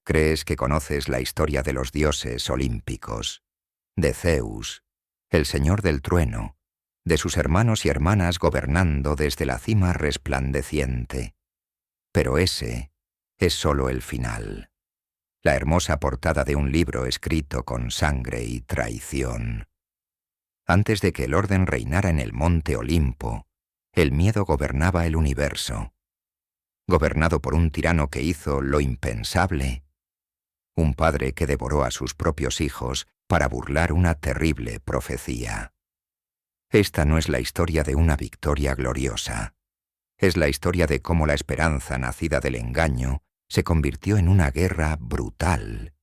Crees que conoces la historia de los dioses olímpicos, de Zeus, el señor del trueno, de sus hermanos y hermanas gobernando desde la cima resplandeciente. Pero ese es solo el final, la hermosa portada de un libro escrito con sangre y traición. Antes de que el orden reinara en el monte Olimpo, el miedo gobernaba el universo. Gobernado por un tirano que hizo lo impensable, un padre que devoró a sus propios hijos para burlar una terrible profecía. Esta no es la historia de una victoria gloriosa. Es la historia de cómo la esperanza nacida del engaño se convirtió en una guerra brutal.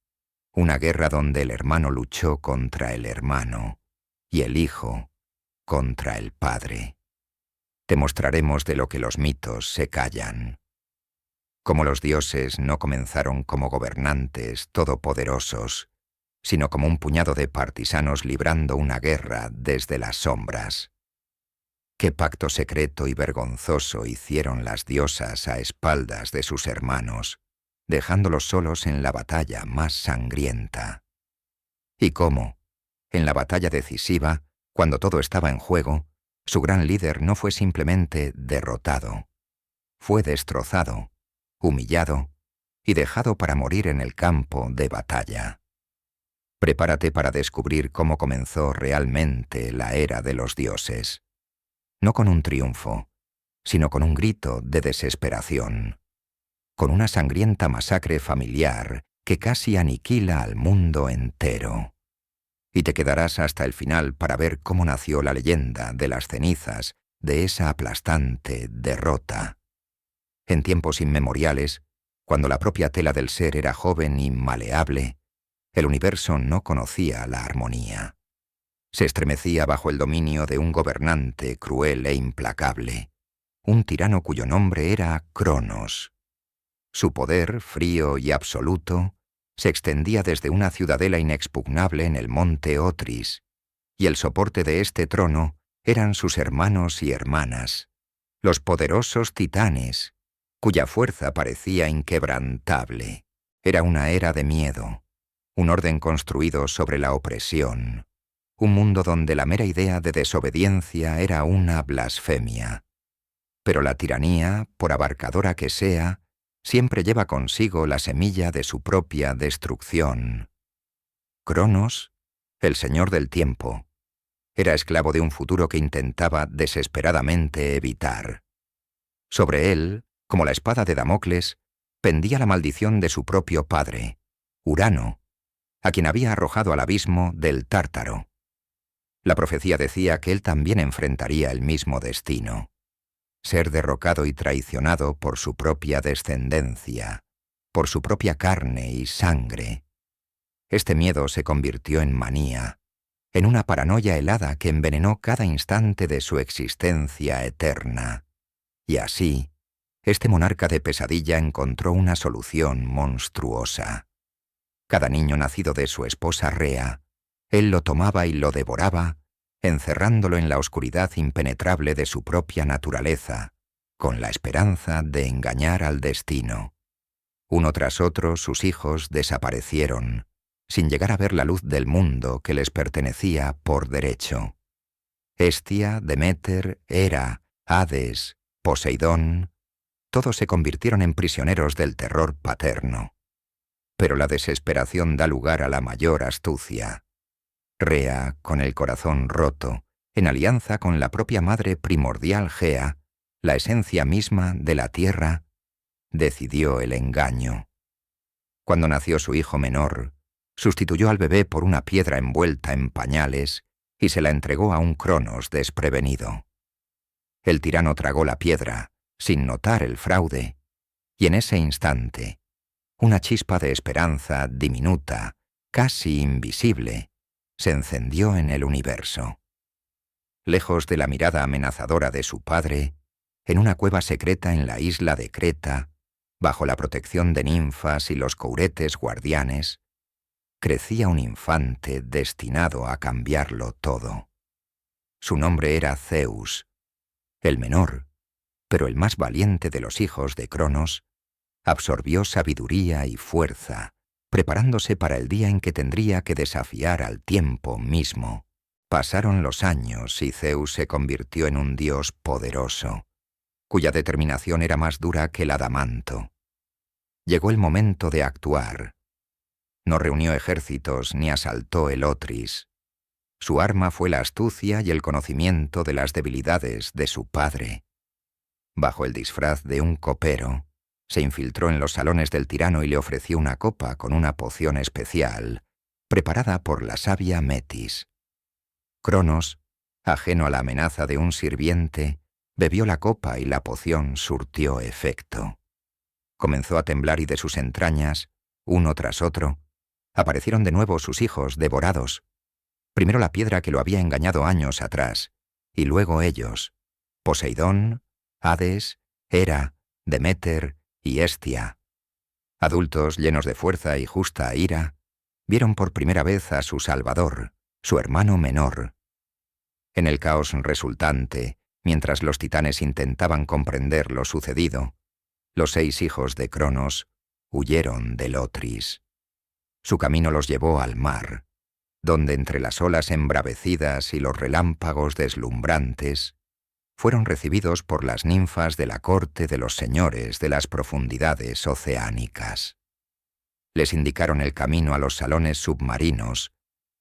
Una guerra donde el hermano luchó contra el hermano y el hijo contra el padre. Te mostraremos de lo que los mitos se callan. Como los dioses no comenzaron como gobernantes todopoderosos, sino como un puñado de partisanos librando una guerra desde las sombras. ¿Qué pacto secreto y vergonzoso hicieron las diosas a espaldas de sus hermanos, dejándolos solos en la batalla más sangrienta? ¿Y cómo, en la batalla decisiva, cuando todo estaba en juego, su gran líder no fue simplemente derrotado, fue destrozado, humillado y dejado para morir en el campo de batalla? Prepárate para descubrir cómo comenzó realmente la era de los dioses. No con un triunfo, sino con un grito de desesperación, con una sangrienta masacre familiar que casi aniquila al mundo entero. Y te quedarás hasta el final para ver cómo nació la leyenda de las cenizas de esa aplastante derrota. En tiempos inmemoriales, cuando la propia tela del ser era joven y maleable, el universo no conocía la armonía. Se estremecía bajo el dominio de un gobernante cruel e implacable, un tirano cuyo nombre era Cronos. Su poder, frío y absoluto, se extendía desde una ciudadela inexpugnable en el monte Otris, y el soporte de este trono eran sus hermanos y hermanas, los poderosos titanes, cuya fuerza parecía inquebrantable. Era una era de miedo, un orden construido sobre la opresión, un mundo donde la mera idea de desobediencia era una blasfemia. Pero la tiranía, por abarcadora que sea, siempre lleva consigo la semilla de su propia destrucción. Cronos, el señor del tiempo, era esclavo de un futuro que intentaba desesperadamente evitar. Sobre él, como la espada de Damocles, pendía la maldición de su propio padre, Urano, a quien había arrojado al abismo del Tártaro. La profecía decía que él también enfrentaría el mismo destino: ser derrocado y traicionado por su propia descendencia, por su propia carne y sangre. Este miedo se convirtió en manía, en una paranoia helada que envenenó cada instante de su existencia eterna. Y así, este monarca de pesadilla encontró una solución monstruosa. Cada niño nacido de su esposa Rea, él lo tomaba y lo devoraba, encerrándolo en la oscuridad impenetrable de su propia naturaleza, con la esperanza de engañar al destino. Uno tras otro sus hijos desaparecieron, sin llegar a ver la luz del mundo que les pertenecía por derecho. Hestia, Deméter, Hera, Hades, Poseidón, todos se convirtieron en prisioneros del terror paterno. Pero la desesperación da lugar a la mayor astucia. Rea, con el corazón roto, en alianza con la propia madre primordial Gea, la esencia misma de la tierra, decidió el engaño. Cuando nació su hijo menor, sustituyó al bebé por una piedra envuelta en pañales y se la entregó a un Cronos desprevenido. El tirano tragó la piedra, sin notar el fraude, y en ese instante, una chispa de esperanza diminuta, casi invisible, se encendió en el universo. Lejos de la mirada amenazadora de su padre, en una cueva secreta en la isla de Creta, bajo la protección de ninfas y los couretes guardianes, crecía un infante destinado a cambiarlo todo. Su nombre era Zeus, el menor, pero el más valiente de los hijos de Cronos. Absorbió sabiduría y fuerza, preparándose para el día en que tendría que desafiar al tiempo mismo. Pasaron los años y Zeus se convirtió en un dios poderoso, cuya determinación era más dura que el adamanto. Llegó el momento de actuar. No reunió ejércitos ni asaltó el Otris. Su arma fue la astucia y el conocimiento de las debilidades de su padre. Bajo el disfraz de un copero, se infiltró en los salones del tirano y le ofreció una copa con una poción especial, preparada por la sabia Metis. Cronos, ajeno a la amenaza de un sirviente, bebió la copa y la poción surtió efecto. Comenzó a temblar y de sus entrañas, uno tras otro, aparecieron de nuevo sus hijos devorados. Primero la piedra que lo había engañado años atrás, y luego ellos, Poseidón, Hades, Hera, Deméter y Hestia. Adultos llenos de fuerza y justa ira, vieron por primera vez a su Salvador, su hermano menor. En el caos resultante, mientras los titanes intentaban comprender lo sucedido, los 6 hijos de Cronos huyeron del Otris. Su camino los llevó al mar, donde entre las olas embravecidas y los relámpagos deslumbrantes, fueron recibidos por las ninfas de la corte de los señores de las profundidades oceánicas. Les indicaron el camino a los salones submarinos,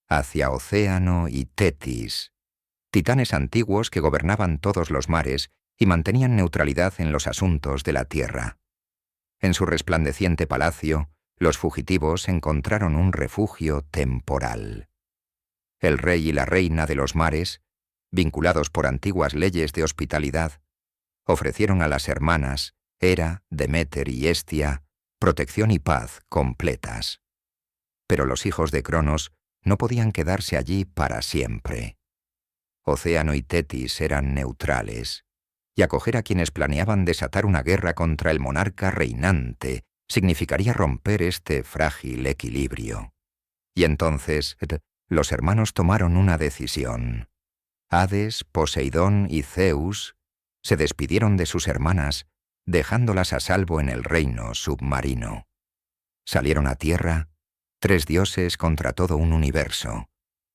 hacia Océano y Tetis, titanes antiguos que gobernaban todos los mares y mantenían neutralidad en los asuntos de la tierra. En su resplandeciente palacio, los fugitivos encontraron un refugio temporal. El rey y la reina de los mares, vinculados por antiguas leyes de hospitalidad, ofrecieron a las hermanas, Hera, Deméter y Hestia, protección y paz completas. Pero los hijos de Cronos no podían quedarse allí para siempre. Océano y Tetis eran neutrales, y acoger a quienes planeaban desatar una guerra contra el monarca reinante significaría romper este frágil equilibrio. Y entonces los hermanos tomaron una decisión. Hades, Poseidón y Zeus se despidieron de sus hermanas, dejándolas a salvo en el reino submarino. Salieron a tierra, 3 dioses contra todo un universo,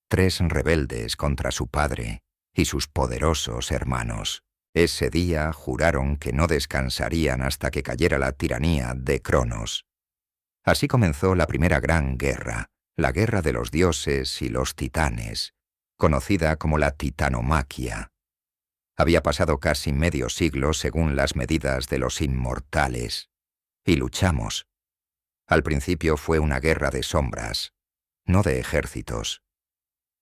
3 rebeldes contra su padre y sus poderosos hermanos. Ese día juraron que no descansarían hasta que cayera la tiranía de Cronos. Así comenzó la primera gran guerra, la guerra de los dioses y los titanes, conocida como la Titanomaquia. Había pasado casi medio siglo según las medidas de los inmortales, y luchamos. Al principio fue una guerra de sombras, no de ejércitos.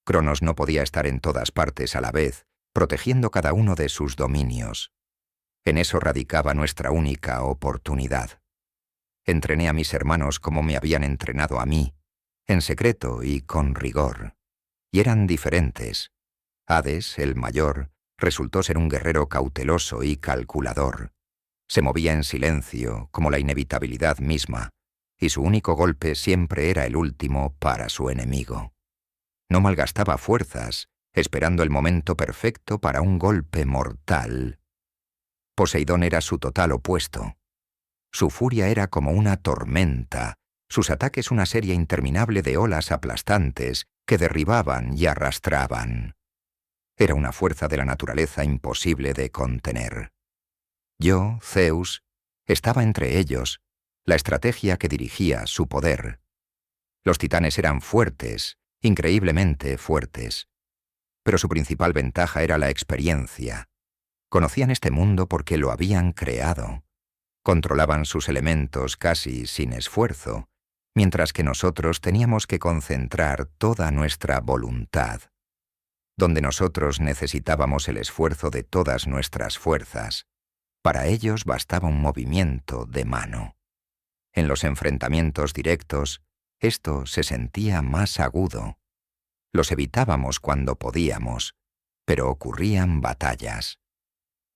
Cronos no podía estar en todas partes a la vez, protegiendo cada uno de sus dominios. En eso radicaba nuestra única oportunidad. Entrené a mis hermanos como me habían entrenado a mí, en secreto y con rigor. Y eran diferentes. Hades, el mayor, resultó ser un guerrero cauteloso y calculador. Se movía en silencio, como la inevitabilidad misma, y su único golpe siempre era el último para su enemigo. No malgastaba fuerzas, esperando el momento perfecto para un golpe mortal. Poseidón era su total opuesto. Su furia era como una tormenta, sus ataques una serie interminable de olas aplastantes que derribaban y arrastraban. Era una fuerza de la naturaleza imposible de contener. Yo, Zeus, estaba entre ellos, la estrategia que dirigía su poder. Los titanes eran fuertes, increíblemente fuertes. Pero su principal ventaja era la experiencia. Conocían este mundo porque lo habían creado. Controlaban sus elementos casi sin esfuerzo, mientras que nosotros teníamos que concentrar toda nuestra voluntad. Donde nosotros necesitábamos el esfuerzo de todas nuestras fuerzas, para ellos bastaba un movimiento de mano. En los enfrentamientos directos, esto se sentía más agudo. Los evitábamos cuando podíamos, pero ocurrían batallas.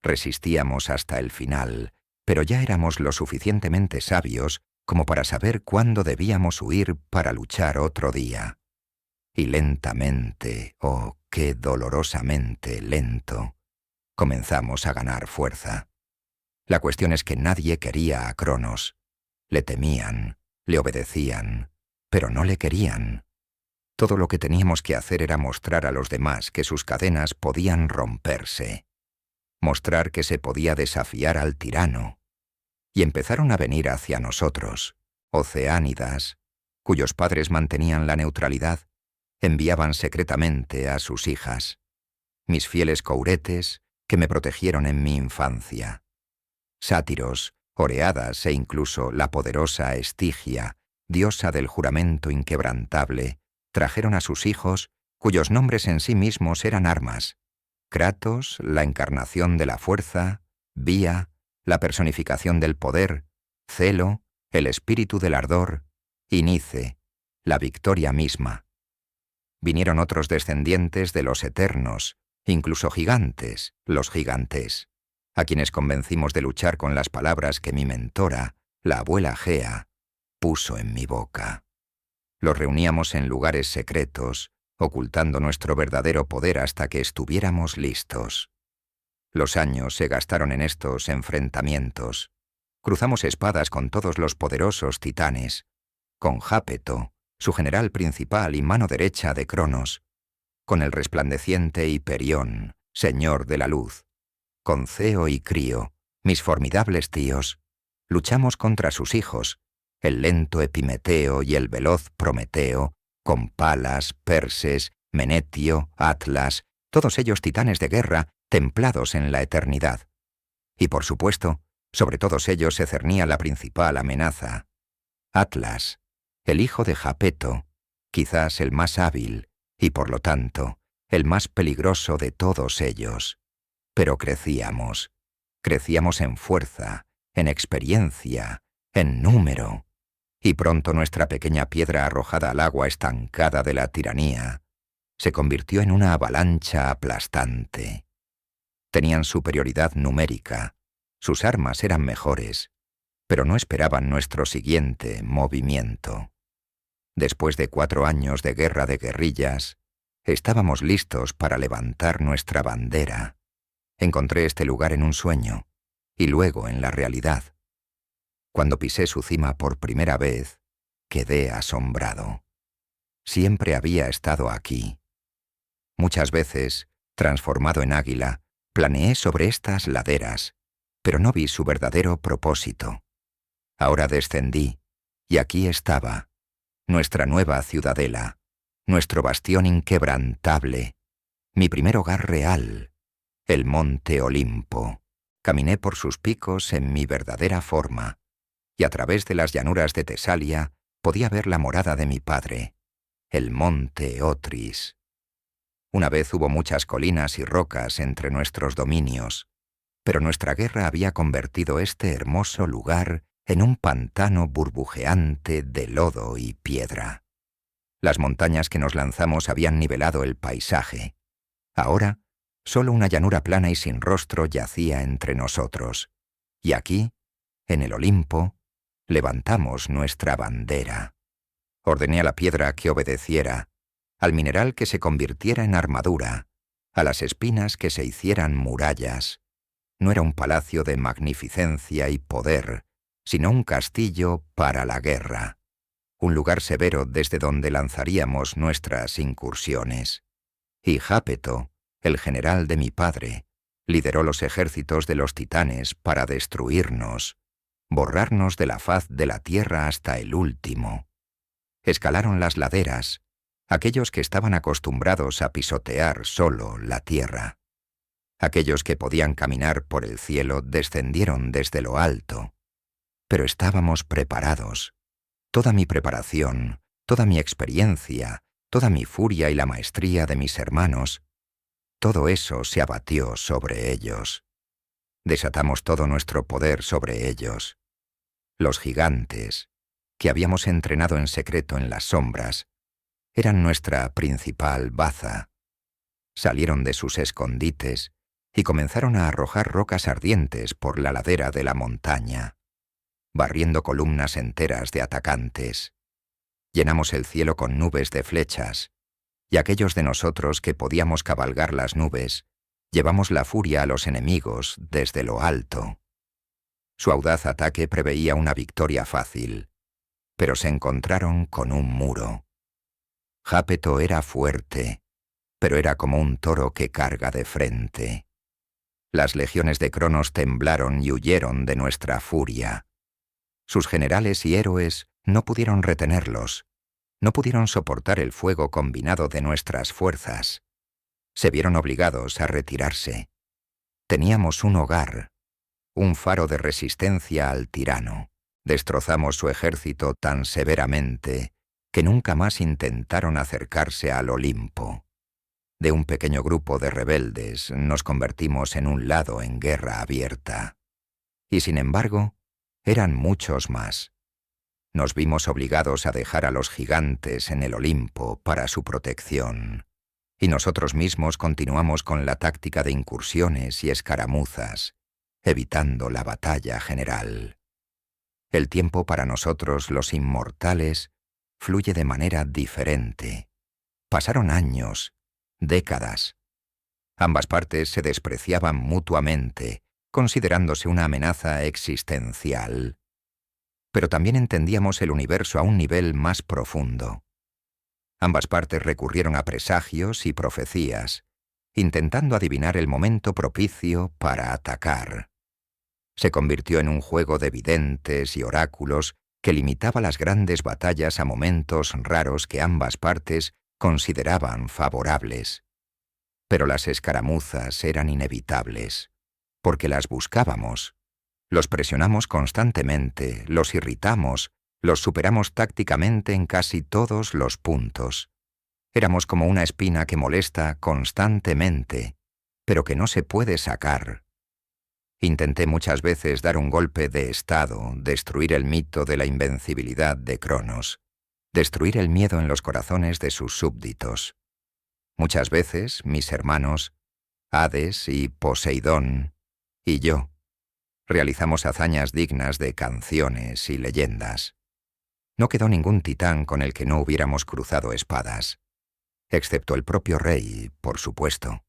Resistíamos hasta el final, pero ya éramos lo suficientemente sabios como para saber cuándo debíamos huir para luchar otro día. Y lentamente, oh, qué dolorosamente lento, comenzamos a ganar fuerza. La cuestión es que nadie quería a Cronos. Le temían, le obedecían, pero no le querían. Todo lo que teníamos que hacer era mostrar a los demás que sus cadenas podían romperse, mostrar que se podía desafiar al tirano. Y empezaron a venir hacia nosotros, oceánidas, cuyos padres mantenían la neutralidad, enviaban secretamente a sus hijas, mis fieles couretes que me protegieron en mi infancia. Sátiros, oreadas e incluso la poderosa Estigia, diosa del juramento inquebrantable, trajeron a sus hijos, cuyos nombres en sí mismos eran armas: Kratos, la encarnación de la fuerza; Vía, la personificación del poder; Celo, el espíritu del ardor; y Nice, la victoria misma. Vinieron otros descendientes de los eternos, incluso gigantes, los gigantes, a quienes convencimos de luchar con las palabras que mi mentora, la abuela Gea, puso en mi boca. Los reuníamos en lugares secretos, ocultando nuestro verdadero poder hasta que estuviéramos listos. Los años se gastaron en estos enfrentamientos. Cruzamos espadas con todos los poderosos titanes, con Jápeto, su general principal y mano derecha de Cronos, con el resplandeciente Hiperión, señor de la luz, con Ceo y Crío, mis formidables tíos. Luchamos contra sus hijos, el lento Epimeteo y el veloz Prometeo, con Palas, Perses, Menetio, Atlas, todos ellos titanes de guerra templados en la eternidad. Y por supuesto, sobre todos ellos se cernía la principal amenaza: Atlas, el hijo de Jápeto, quizás el más hábil y por lo tanto el más peligroso de todos ellos. Pero crecíamos en fuerza, en experiencia, en número, y pronto nuestra pequeña piedra arrojada al agua estancada de la tiranía se convirtió en una avalancha aplastante. Tenían superioridad numérica, sus armas eran mejores, pero no esperaban nuestro siguiente movimiento. Después de 4 años de guerra de guerrillas, estábamos listos para levantar nuestra bandera. Encontré este lugar en un sueño, y luego en la realidad. Cuando pisé su cima por primera vez, quedé asombrado. Siempre había estado aquí. Muchas veces, transformado en águila, planeé sobre estas laderas, pero no vi su verdadero propósito. Ahora descendí, y aquí estaba, nuestra nueva ciudadela, nuestro bastión inquebrantable, mi primer hogar real, el monte Olimpo. Caminé por sus picos en mi verdadera forma, y a través de las llanuras de Tesalia podía ver la morada de mi padre, el monte Otris. Una vez hubo muchas colinas y rocas entre nuestros dominios, pero nuestra guerra había convertido este hermoso lugar en un pantano burbujeante de lodo y piedra. Las montañas que nos lanzamos habían nivelado el paisaje. Ahora, solo una llanura plana y sin rostro yacía entre nosotros. Y aquí, en el Olimpo, levantamos nuestra bandera. Ordené a la piedra que obedeciera, al mineral que se convirtiera en armadura, a las espinas que se hicieran murallas. No era un palacio de magnificencia y poder, sino un castillo para la guerra, un lugar severo desde donde lanzaríamos nuestras incursiones. Y Jápeto, el general de mi padre, lideró los ejércitos de los titanes para destruirnos, borrarnos de la faz de la tierra hasta el último. Escalaron las laderas, aquellos que estaban acostumbrados a pisotear solo la tierra. Aquellos que podían caminar por el cielo descendieron desde lo alto. Pero estábamos preparados. Toda mi preparación, toda mi experiencia, toda mi furia y la maestría de mis hermanos, todo eso se abatió sobre ellos. Desatamos todo nuestro poder sobre ellos. Los gigantes, que habíamos entrenado en secreto en las sombras, eran nuestra principal baza. Salieron de sus escondites y comenzaron a arrojar rocas ardientes por la ladera de la montaña, barriendo columnas enteras de atacantes. Llenamos el cielo con nubes de flechas, y aquellos de nosotros que podíamos cabalgar las nubes, llevamos la furia a los enemigos desde lo alto. Su audaz ataque preveía una victoria fácil, pero se encontraron con un muro. Jápeto era fuerte, pero era como un toro que carga de frente. Las legiones de Cronos temblaron y huyeron de nuestra furia. Sus generales y héroes no pudieron retenerlos, no pudieron soportar el fuego combinado de nuestras fuerzas. Se vieron obligados a retirarse. Teníamos un hogar, un faro de resistencia al tirano. Destrozamos su ejército tan severamente que nunca más intentaron acercarse al Olimpo. De un pequeño grupo de rebeldes nos convertimos en un lado en guerra abierta. Y sin embargo, eran muchos más. Nos vimos obligados a dejar a los gigantes en el Olimpo para su protección. Y nosotros mismos continuamos con la táctica de incursiones y escaramuzas, evitando la batalla general. El tiempo para nosotros, los inmortales, fluye de manera diferente. Pasaron años, décadas. Ambas partes se despreciaban mutuamente, considerándose una amenaza existencial. Pero también entendíamos el universo a un nivel más profundo. Ambas partes recurrieron a presagios y profecías, intentando adivinar el momento propicio para atacar. Se convirtió en un juego de videntes y oráculos que limitaba las grandes batallas a momentos raros que ambas partes consideraban favorables. Pero las escaramuzas eran inevitables, porque las buscábamos. Los presionamos constantemente, los irritamos, los superamos tácticamente en casi todos los puntos. Éramos como una espina que molesta constantemente, pero que no se puede sacar. Intenté muchas veces dar un golpe de estado, destruir el mito de la invencibilidad de Cronos, destruir el miedo en los corazones de sus súbditos. Muchas veces, mis hermanos, Hades y Poseidón, y yo, realizamos hazañas dignas de canciones y leyendas. No quedó ningún titán con el que no hubiéramos cruzado espadas, excepto el propio rey, por supuesto.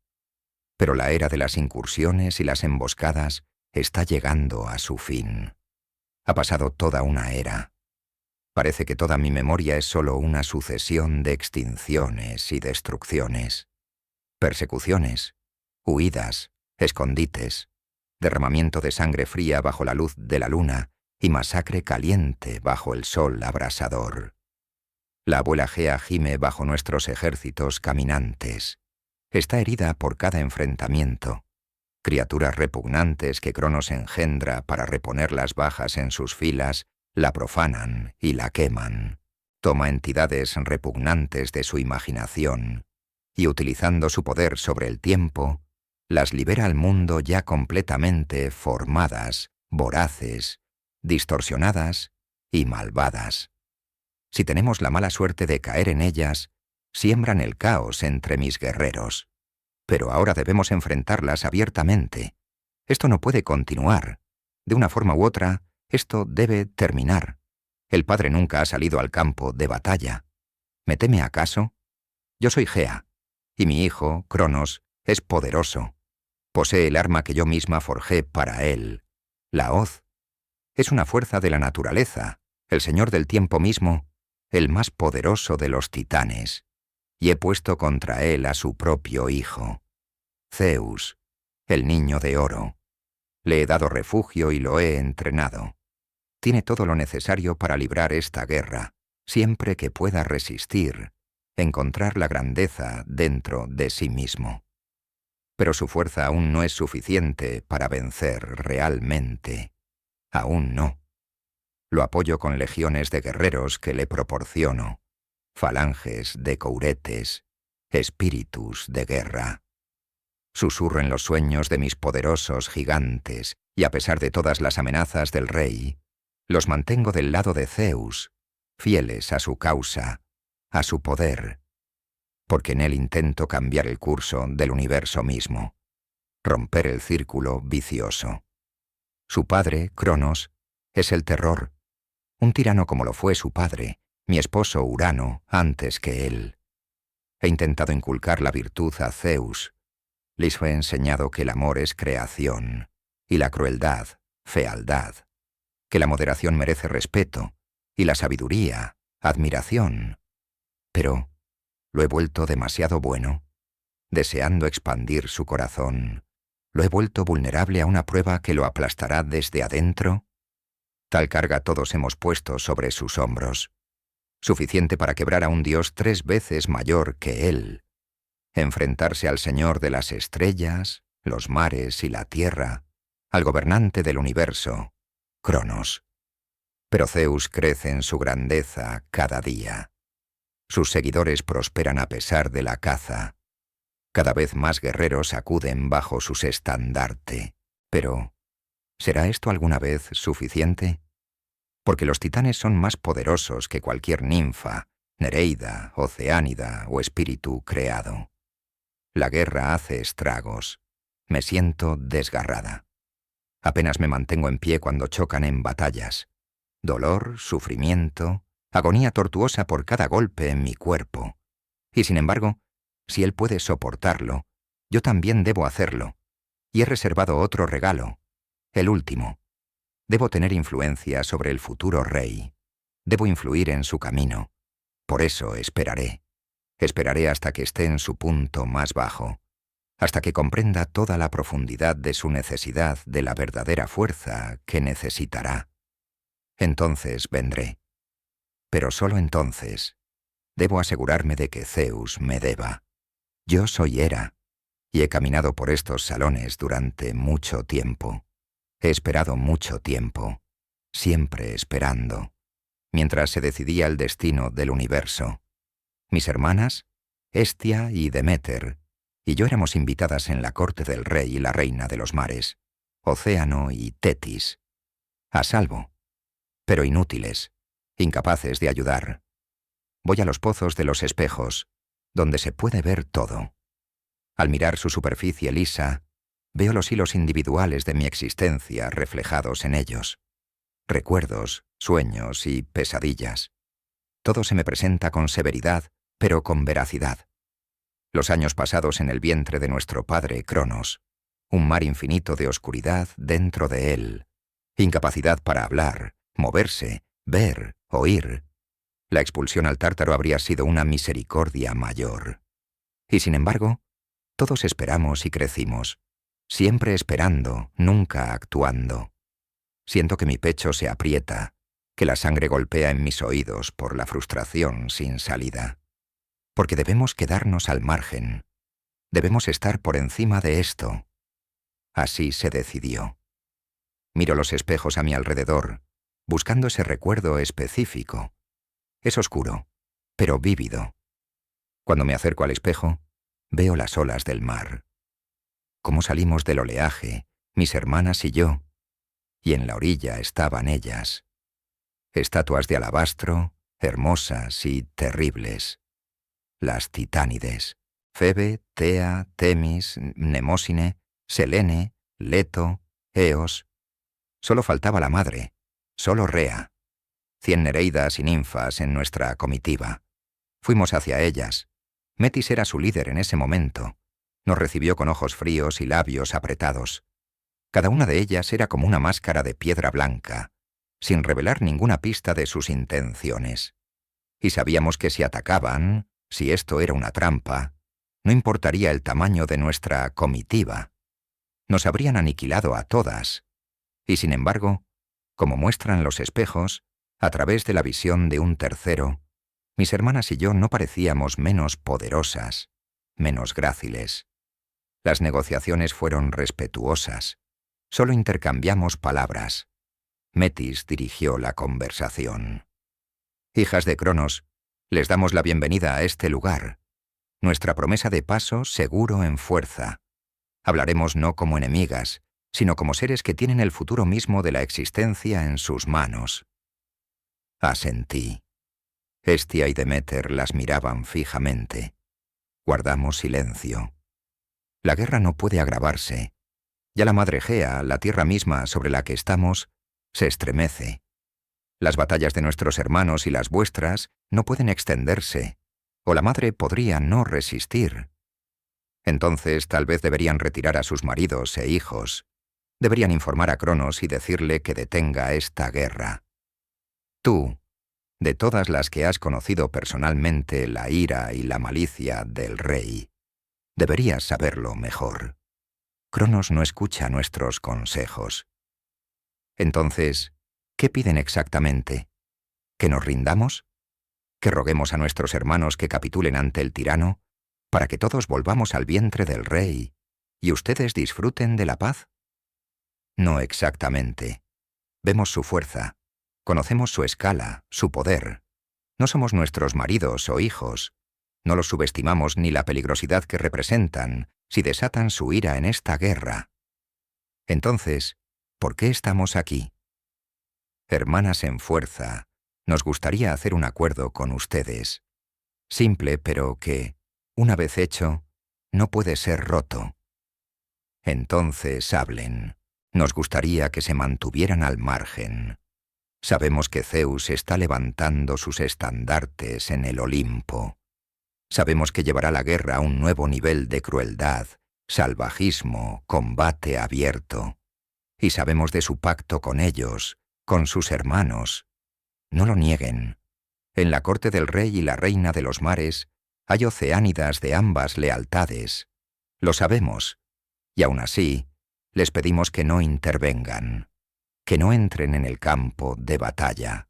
Pero la era de las incursiones y las emboscadas está llegando a su fin. Ha pasado toda una era. Parece que toda mi memoria es solo una sucesión de extinciones y destrucciones. Persecuciones, huidas, escondites, derramamiento de sangre fría bajo la luz de la luna y masacre caliente bajo el sol abrasador. La abuela Gea gime bajo nuestros ejércitos caminantes. Está herida por cada enfrentamiento. Criaturas repugnantes que Cronos engendra para reponer las bajas en sus filas, la profanan y la queman. Toma entidades repugnantes de su imaginación y, utilizando su poder sobre el tiempo, las libera al mundo ya completamente formadas, voraces, distorsionadas y malvadas. Si tenemos la mala suerte de caer en ellas, siembran el caos entre mis guerreros. Pero ahora debemos enfrentarlas abiertamente. Esto no puede continuar. De una forma u otra, esto debe terminar. El padre nunca ha salido al campo de batalla. ¿Me teme acaso? Yo soy Gea, y mi hijo, Cronos, es poderoso. Posee el arma que yo misma forjé para él, la hoz. Es una fuerza de la naturaleza, el señor del tiempo mismo, el más poderoso de los titanes. Y he puesto contra él a su propio hijo, Zeus, el niño de oro. Le he dado refugio y lo he entrenado. Tiene todo lo necesario para librar esta guerra, siempre que pueda resistir, encontrar la grandeza dentro de sí mismo. Pero su fuerza aún no es suficiente para vencer realmente. Aún no. Lo apoyo con legiones de guerreros que le proporciono, falanges de couretes, espíritus de guerra. Susurro en los sueños de mis poderosos gigantes, y a pesar de todas las amenazas del rey, los mantengo del lado de Zeus, fieles a su causa, a su poder, porque en él intento cambiar el curso del universo mismo, romper el círculo vicioso. Su padre, Cronos, es el terror, un tirano como lo fue su padre, mi esposo Urano, antes que él. He intentado inculcar la virtud a Zeus. Les he enseñado que el amor es creación, y la crueldad, fealdad, que la moderación merece respeto, y la sabiduría, admiración. Pero lo he vuelto demasiado bueno, deseando expandir su corazón. Lo he vuelto vulnerable a una prueba que lo aplastará desde adentro. Tal carga todos hemos puesto sobre sus hombros, suficiente para quebrar a un Dios 3 veces mayor que él, enfrentarse al Señor de las estrellas, los mares y la tierra, al gobernante del universo, Cronos. Pero Zeus crece en su grandeza cada día. Sus seguidores prosperan a pesar de la caza. Cada vez más guerreros acuden bajo su estandarte. Pero, ¿será esto alguna vez suficiente? Porque los titanes son más poderosos que cualquier ninfa, nereida, oceánida o espíritu creado. La guerra hace estragos. Me siento desgarrada. Apenas me mantengo en pie cuando chocan en batallas. Dolor, sufrimiento, agonía tortuosa por cada golpe en mi cuerpo. Y sin embargo, si él puede soportarlo, yo también debo hacerlo. Y he reservado otro regalo, el último. Debo tener influencia sobre el futuro rey. Debo influir en su camino. Por eso esperaré. Esperaré hasta que esté en su punto más bajo, hasta que comprenda toda la profundidad de su necesidad de la verdadera fuerza que necesitará. Entonces vendré. Pero solo entonces debo asegurarme de que Zeus me deba. Yo soy Hera, y he caminado por estos salones durante mucho tiempo. He esperado mucho tiempo, siempre esperando, mientras se decidía el destino del universo. Mis hermanas, Hestia y Deméter, y yo éramos invitadas en la corte del rey y la reina de los mares, Océano y Tetis, a salvo, pero inútiles, incapaces de ayudar. Voy a los pozos de los espejos, donde se puede ver todo. Al mirar su superficie lisa, veo los hilos individuales de mi existencia reflejados en ellos. Recuerdos, sueños y pesadillas. Todo se me presenta con severidad, pero con veracidad. Los años pasados en el vientre de nuestro padre Cronos, un mar infinito de oscuridad dentro de él, incapacidad para hablar, moverse, ver, oír. La expulsión al Tártaro habría sido una misericordia mayor. Y sin embargo, todos esperamos y crecimos, siempre esperando, nunca actuando. Siento que mi pecho se aprieta, que la sangre golpea en mis oídos por la frustración sin salida. Porque debemos quedarnos al margen. Debemos estar por encima de esto. Así se decidió. Miro los espejos a mi alrededor, buscando ese recuerdo específico. Es oscuro, pero vívido. Cuando me acerco al espejo, veo las olas del mar. Cómo salimos del oleaje, mis hermanas y yo, y en la orilla estaban ellas. Estatuas de alabastro, hermosas y terribles. Las titánides, Febe, Tea, Temis, Mnemósine, Selene, Leto, Eos. Solo faltaba la madre, solo Rea. 100 nereidas y ninfas en nuestra comitiva. Fuimos hacia ellas. Metis era su líder en ese momento. Nos recibió con ojos fríos y labios apretados. Cada una de ellas era como una máscara de piedra blanca, sin revelar ninguna pista de sus intenciones. Y sabíamos que si atacaban, si esto era una trampa, no importaría el tamaño de nuestra comitiva. Nos habrían aniquilado a todas. Y sin embargo, como muestran los espejos, a través de la visión de un tercero, mis hermanas y yo no parecíamos menos poderosas, menos gráciles. Las negociaciones fueron respetuosas. Solo intercambiamos palabras. Metis dirigió la conversación. Hijas de Cronos, les damos la bienvenida a este lugar. Nuestra promesa de paso seguro en fuerza. Hablaremos no como enemigas, sino como seres que tienen el futuro mismo de la existencia en sus manos. Asentí. Hestia y Deméter las miraban fijamente. Guardamos silencio. La guerra no puede agravarse. Ya la madre Gea, la tierra misma sobre la que estamos, se estremece. Las batallas de nuestros hermanos y las vuestras no pueden extenderse, o la madre podría no resistir. Entonces tal vez deberían retirar a sus maridos e hijos. Deberían informar a Cronos y decirle que detenga esta guerra. Tú, de todas las que has conocido personalmente la ira y la malicia del rey. Deberías saberlo mejor. Cronos no escucha nuestros consejos. Entonces, ¿qué piden exactamente? ¿Que nos rindamos? ¿Que roguemos a nuestros hermanos que capitulen ante el tirano, para que todos volvamos al vientre del rey y ustedes disfruten de la paz? No exactamente. Vemos su fuerza, conocemos su escala, su poder. No somos nuestros maridos o hijos. No los subestimamos ni la peligrosidad que representan si desatan su ira en esta guerra. Entonces, ¿por qué estamos aquí? Hermanas en fuerza, nos gustaría hacer un acuerdo con ustedes. Simple, pero que, una vez hecho, no puede ser roto. Entonces hablen. Nos gustaría que se mantuvieran al margen. Sabemos que Zeus está levantando sus estandartes en el Olimpo. Sabemos que llevará la guerra a un nuevo nivel de crueldad, salvajismo, combate abierto. Y sabemos de su pacto con ellos, con sus hermanos. No lo nieguen. En la corte del rey y la reina de los mares hay oceánidas de ambas lealtades. Lo sabemos. Y aún así, les pedimos que no intervengan, que no entren en el campo de batalla.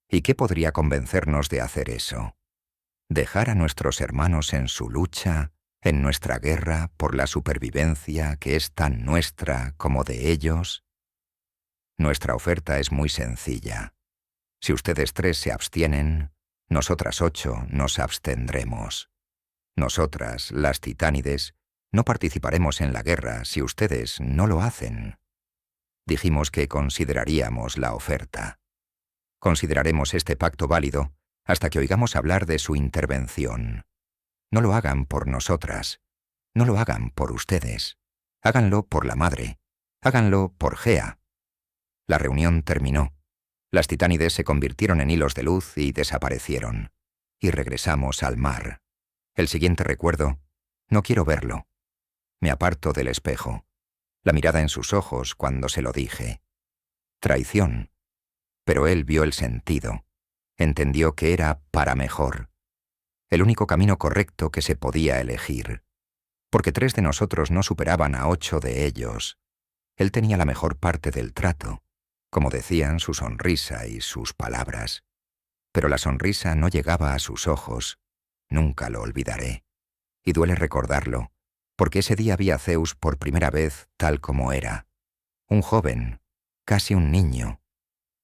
¿Y qué podría convencernos de hacer eso? ¿Dejar a nuestros hermanos en su lucha, en nuestra guerra por la supervivencia que es tan nuestra como de ellos? Nuestra oferta es muy sencilla. Si ustedes 3 se abstienen, nosotras 8 nos abstendremos. Nosotras, las titánides, no participaremos en la guerra si ustedes no lo hacen. Dijimos que consideraríamos la oferta. Consideraremos este pacto válido hasta que oigamos hablar de su intervención. No lo hagan por nosotras. No lo hagan por ustedes. Háganlo por la madre. Háganlo por Gea. La reunión terminó. Las titánides se convirtieron en hilos de luz y desaparecieron. Y regresamos al mar. El siguiente recuerdo, no quiero verlo. Me aparto del espejo. La mirada en sus ojos cuando se lo dije. Traición. Pero él vio el sentido. Entendió que era para mejor. El único camino correcto que se podía elegir. Porque 3 de nosotros no superaban a 8 de ellos. Él tenía la mejor parte del trato, como decían su sonrisa y sus palabras. Pero la sonrisa no llegaba a sus ojos. Nunca lo olvidaré. Y duele recordarlo, porque ese día vi a Zeus por primera vez tal como era. Un joven, casi un niño.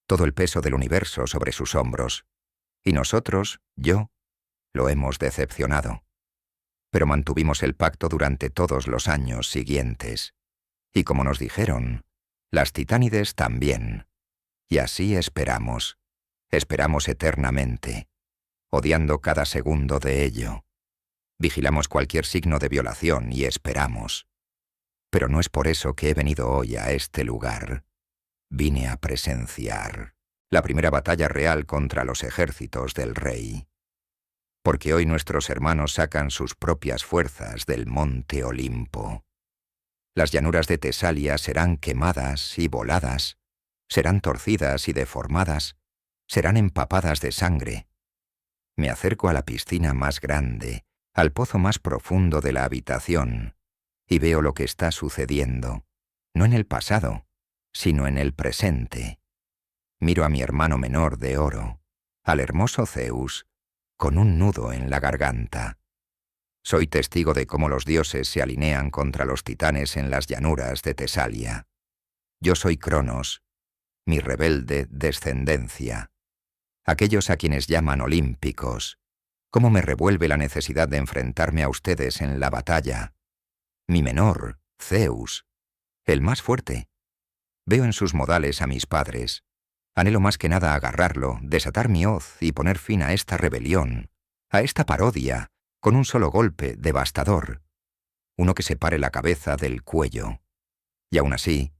Todo el peso del universo sobre sus hombros. Y nosotros, yo, lo hemos decepcionado. Pero mantuvimos el pacto durante todos los años siguientes. Y como nos dijeron, las titánides también. Y así esperamos. Esperamos eternamente, odiando cada segundo de ello. Vigilamos cualquier signo de violación y esperamos. Pero no es por eso que he venido hoy a este lugar. Vine a presenciar la primera batalla real contra los ejércitos del rey. Porque hoy nuestros hermanos sacan sus propias fuerzas del monte Olimpo. Las llanuras de Tesalia serán quemadas y voladas, serán torcidas y deformadas, serán empapadas de sangre. Me acerco a la piscina más grande, al pozo más profundo de la habitación, y veo lo que está sucediendo, no en el pasado, sino en el presente. Miro a mi hermano menor de oro, al hermoso Zeus, con un nudo en la garganta. Soy testigo de cómo los dioses se alinean contra los titanes en las llanuras de Tesalia. Yo soy Cronos, mi rebelde descendencia. Aquellos a quienes llaman olímpicos. Cómo me revuelve la necesidad de enfrentarme a ustedes en la batalla. Mi menor, Zeus, el más fuerte. Veo en sus modales a mis padres. Anhelo más que nada agarrarlo, desatar mi hoz y poner fin a esta rebelión, a esta parodia, con un solo golpe devastador. Uno que separe la cabeza del cuello. Y aún así,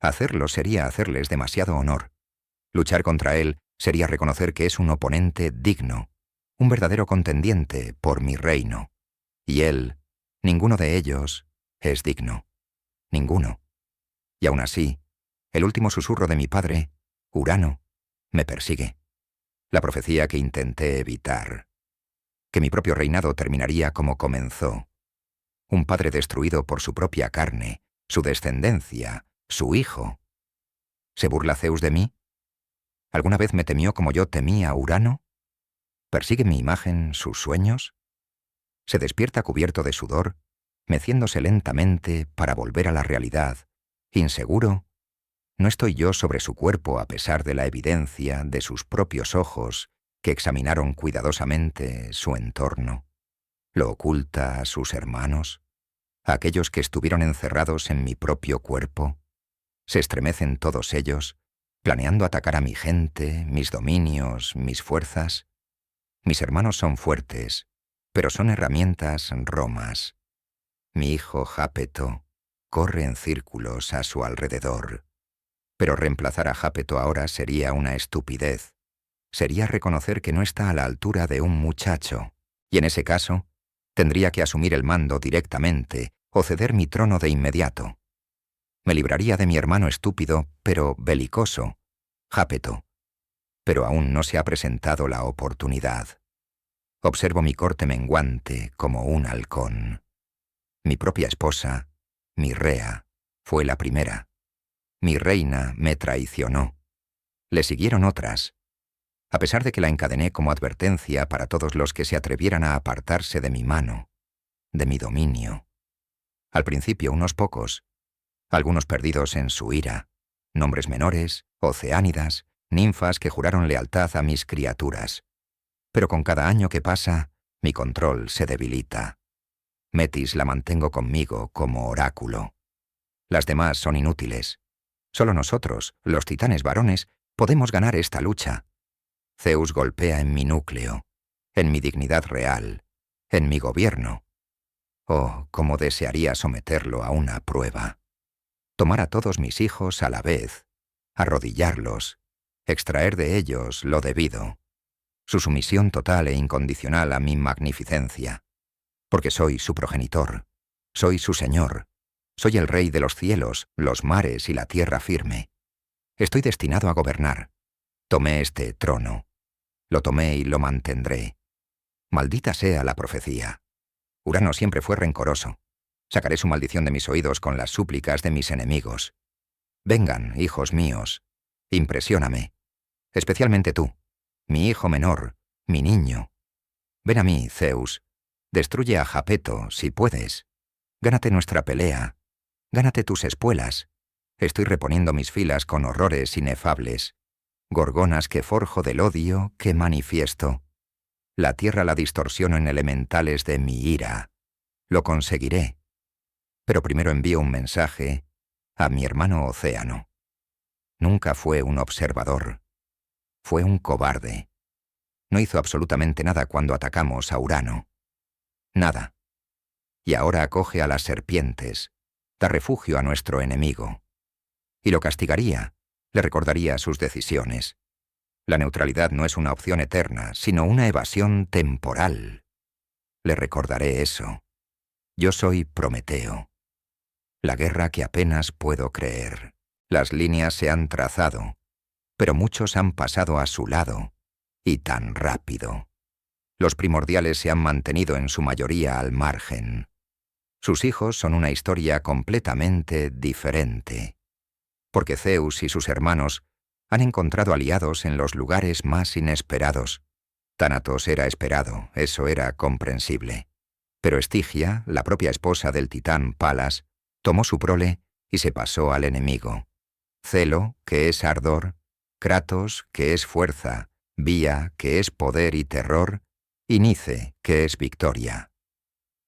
hacerlo sería hacerles demasiado honor. Luchar contra él sería reconocer que es un oponente digno, un verdadero contendiente por mi reino. Y él, ninguno de ellos, es digno. Ninguno. Y aún así, el último susurro de mi padre, Urano, me persigue. la profecía que intenté evitar, que mi propio reinado terminaría como comenzó, un padre destruido por su propia carne, su descendencia, su hijo. ¿Se burla Zeus de mí? ¿Alguna vez me temió como yo temía a Urano? ¿Persigue mi imagen sus sueños? ¿Se despierta cubierto de sudor, meciéndose lentamente para volver a la realidad, inseguro? ¿No estoy yo sobre su cuerpo a pesar de la evidencia de sus propios ojos que examinaron cuidadosamente su entorno? ¿Lo oculta a sus hermanos? ¿A aquellos que estuvieron encerrados en mi propio cuerpo? ¿Se estremecen todos ellos, planeando atacar a mi gente, mis dominios, mis fuerzas? Mis hermanos son fuertes, pero son herramientas romas. Mi hijo Jápeto corre en círculos a su alrededor. Pero reemplazar a Jápeto ahora sería una estupidez. Sería reconocer que no está a la altura de un muchacho, y en ese caso, tendría que asumir el mando directamente o ceder mi trono de inmediato. Me libraría de mi hermano estúpido, pero belicoso, Jápeto. Pero aún no se ha presentado la oportunidad. Observo mi corte menguante como un halcón. Mi propia esposa, mi rea, fue la primera. Mi reina me traicionó. Le siguieron otras. A pesar de que la encadené como advertencia para todos los que se atrevieran a apartarse de mi mano, de mi dominio. Al principio unos pocos, algunos perdidos en su ira, nombres menores, oceánidas, ninfas que juraron lealtad a mis criaturas. Pero con cada año que pasa, mi control se debilita. Metis la mantengo conmigo como oráculo. Las demás son inútiles. Solo nosotros, los titanes varones, podemos ganar esta lucha. Zeus golpea en mi núcleo, en mi dignidad real, en mi gobierno. Oh, cómo desearía someterlo a una prueba. Tomar a todos mis hijos a la vez, arrodillarlos, extraer de ellos lo debido, su sumisión total e incondicional a mi magnificencia, porque soy su progenitor, soy su señor, soy el rey de los cielos, los mares y la tierra firme. Estoy destinado a gobernar. Tomé este trono. Lo tomé y lo mantendré. Maldita sea la profecía. Urano siempre fue rencoroso. Sacaré su maldición de mis oídos con las súplicas de mis enemigos. Vengan, hijos míos. Impresióname. Especialmente tú, mi hijo menor, mi niño. Ven a mí, Zeus. Destruye a Jápeto, si puedes. Gánate nuestra pelea. Gánate tus espuelas. Estoy reponiendo mis filas con horrores inefables. Gorgonas que forjo del odio que manifiesto. La tierra la distorsiono en elementales de mi ira. Lo conseguiré. Pero primero envío un mensaje a mi hermano Océano. Nunca fue un observador. Fue un cobarde. No hizo absolutamente nada cuando atacamos a Urano. Nada. Y ahora acoge a las serpientes, da refugio a nuestro enemigo. Y lo castigaría, le recordaría sus decisiones. La neutralidad no es una opción eterna, sino una evasión temporal. Le recordaré eso. Yo soy Prometeo. La guerra que apenas puedo creer. Las líneas se han trazado, pero muchos han pasado a su lado, y tan rápido. Los primordiales se han mantenido en su mayoría al margen. Sus hijos son una historia completamente diferente. Porque Zeus y sus hermanos han encontrado aliados en los lugares más inesperados. Tánatos era esperado, eso era comprensible. Pero Estigia, la propia esposa del titán Palas, tomó su prole y se pasó al enemigo. Celo, que es ardor, Kratos, que es fuerza, Vía, que es poder y terror, y Nice, que es victoria.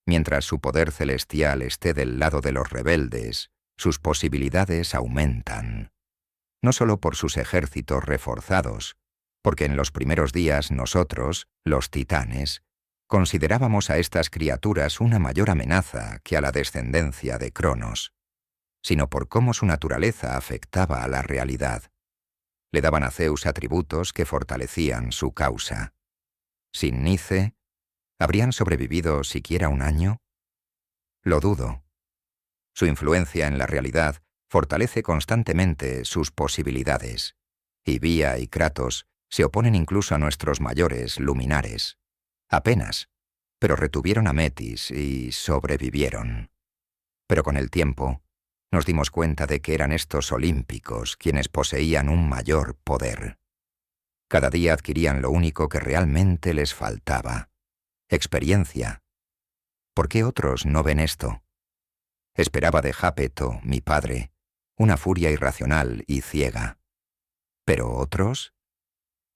Mientras su poder celestial esté del lado de los rebeldes, sus posibilidades aumentan. No solo por sus ejércitos reforzados, porque en los primeros días nosotros, los titanes, considerábamos a estas criaturas una mayor amenaza que a la descendencia de Cronos, sino por cómo su naturaleza afectaba a la realidad. Le daban a Zeus atributos que fortalecían su causa. Sin Nice, ¿habrían sobrevivido siquiera un año? Lo dudo. Su influencia en la realidad fortalece constantemente sus posibilidades, y Vía y Kratos Se oponen incluso a nuestros mayores luminares. Apenas, pero retuvieron a Metis y sobrevivieron. Pero con el tiempo, nos dimos cuenta de que eran estos olímpicos quienes poseían un mayor poder. Cada día adquirían lo único que realmente les faltaba: experiencia. ¿Por qué otros no ven esto? Esperaba de Jápeto, mi padre, una furia irracional y ciega. ¿Pero otros?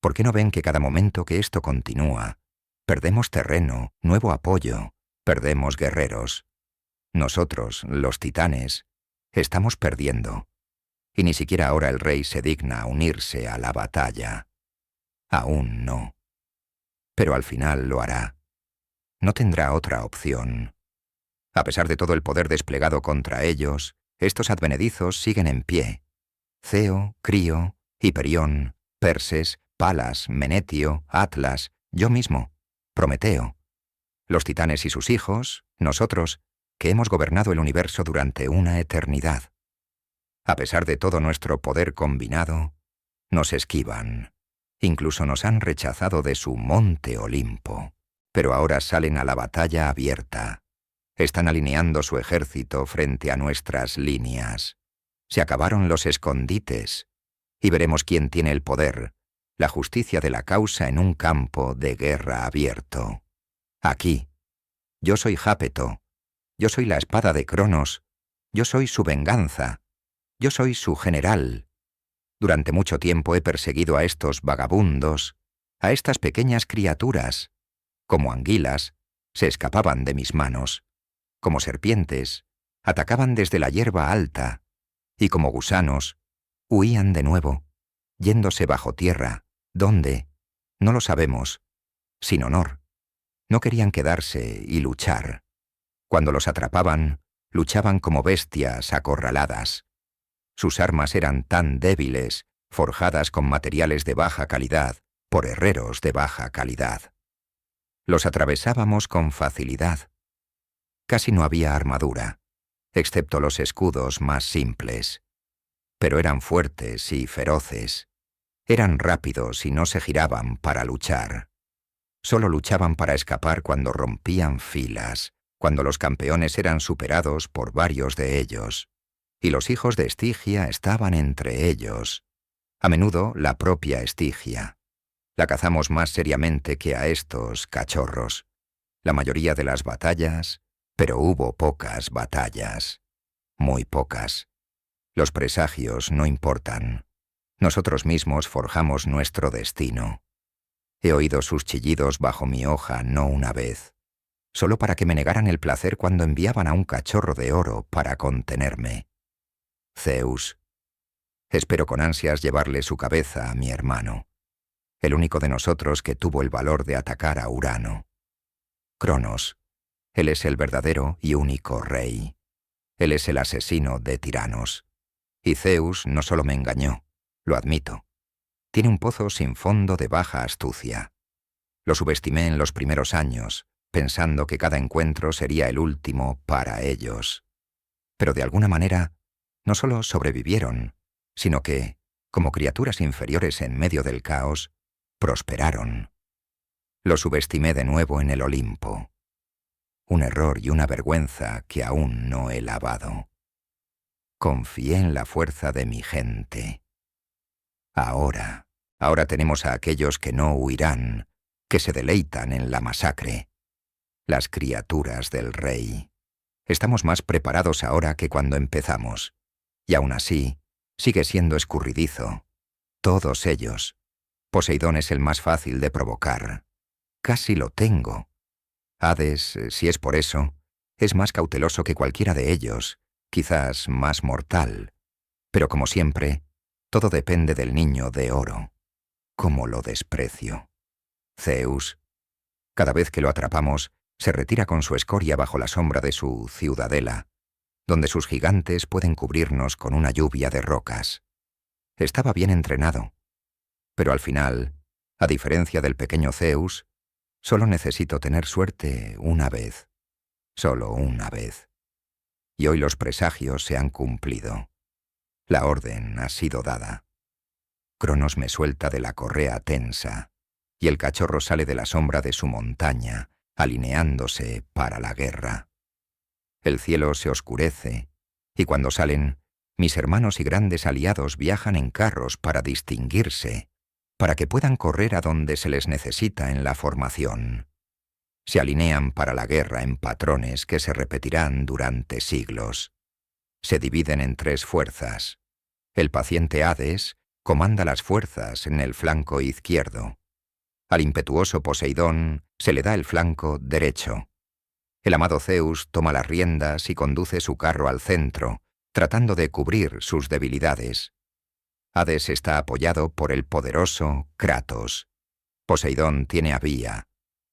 ¿Por qué no ven que cada momento que esto continúa, perdemos terreno, nuevo apoyo, perdemos guerreros? Nosotros, los titanes, estamos perdiendo. Y ni siquiera ahora el rey se digna a unirse a la batalla. Aún no. Pero al final lo hará. No tendrá otra opción. A pesar de todo el poder desplegado contra ellos, estos advenedizos siguen en pie. Ceo, Crío, Hiperión, Perses, Palas, Menetio, Atlas, yo mismo, Prometeo. Los titanes y sus hijos, nosotros, que hemos gobernado el universo durante una eternidad. A pesar de todo nuestro poder combinado, nos esquivan. Incluso nos han rechazado de su monte Olimpo. Pero ahora salen a la batalla abierta. Están alineando su ejército frente a nuestras líneas. Se acabaron los escondites, y veremos quién tiene el poder, la justicia de la causa en un campo de guerra abierto. Aquí. Yo soy Jápeto. Yo soy la espada de Cronos. Yo soy su venganza. Yo soy su general. Durante mucho tiempo he perseguido a estos vagabundos, a estas pequeñas criaturas. Como anguilas, se escapaban de mis manos. Como serpientes, atacaban desde la hierba alta, y como gusanos, huían de nuevo, yéndose bajo tierra. ¿Dónde? No lo sabemos. Sin honor. No querían quedarse y luchar. Cuando los atrapaban, luchaban como bestias acorraladas. Sus armas eran tan débiles, forjadas con materiales de baja calidad, por herreros de baja calidad. Los atravesábamos con facilidad. Casi no había armadura, excepto los escudos más simples. Pero eran fuertes y feroces. Eran rápidos y no se giraban para luchar. Solo luchaban para escapar cuando rompían filas, cuando los campeones eran superados por varios de ellos. Y los hijos de Estigia estaban entre ellos. A menudo la propia Estigia. La cazamos más seriamente que a estos cachorros. La mayoría de las batallas, pero hubo pocas batallas. Muy pocas. Los presagios no importan. Nosotros mismos forjamos nuestro destino. He oído sus chillidos bajo mi hoja no una vez, solo para que me negaran el placer cuando enviaban a un cachorro de oro para contenerme. Zeus. Espero con ansias llevarle su cabeza a mi hermano, el único de nosotros que tuvo el valor de atacar a Urano. Cronos. Él es el verdadero y único rey. Él es el asesino de tiranos. Y Zeus no solo me engañó, lo admito. Tiene un pozo sin fondo de baja astucia. Lo subestimé en los primeros años, pensando que cada encuentro sería el último para ellos. Pero de alguna manera, no solo sobrevivieron, sino que, como criaturas inferiores en medio del caos, prosperaron. Lo subestimé de nuevo en el Olimpo. Un error y una vergüenza que aún no he lavado. Confié en la fuerza de mi gente. Ahora tenemos a aquellos que no huirán, que se deleitan en la masacre. Las criaturas del rey. Estamos más preparados ahora que cuando empezamos. Y aún así, sigue siendo escurridizo. Todos ellos. Poseidón es el más fácil de provocar. Casi lo tengo. Hades, si es por eso, es más cauteloso que cualquiera de ellos, quizás más mortal. Pero como siempre, todo depende del niño de oro. ¿Cómo lo desprecio? Zeus. Cada vez que lo atrapamos, se retira con su escoria bajo la sombra de su ciudadela, donde sus gigantes pueden cubrirnos con una lluvia de rocas. Estaba bien entrenado. Pero al final, a diferencia del pequeño Zeus, solo necesito tener suerte una vez. Solo una vez. Y hoy los presagios se han cumplido. La orden ha sido dada. Cronos me suelta de la correa tensa, y el cachorro sale de la sombra de su montaña, alineándose para la guerra. El cielo se oscurece, y cuando salen, mis hermanos y grandes aliados viajan en carros para distinguirse, para que puedan correr a donde se les necesita en la formación. Se alinean para la guerra en patrones que se repetirán durante siglos. Se dividen en 3 fuerzas. El paciente Hades comanda las fuerzas en el flanco izquierdo. Al impetuoso Poseidón se le da el flanco derecho. El amado Zeus toma las riendas y conduce su carro al centro, tratando de cubrir sus debilidades. Hades está apoyado por el poderoso Kratos. Poseidón tiene a Bía.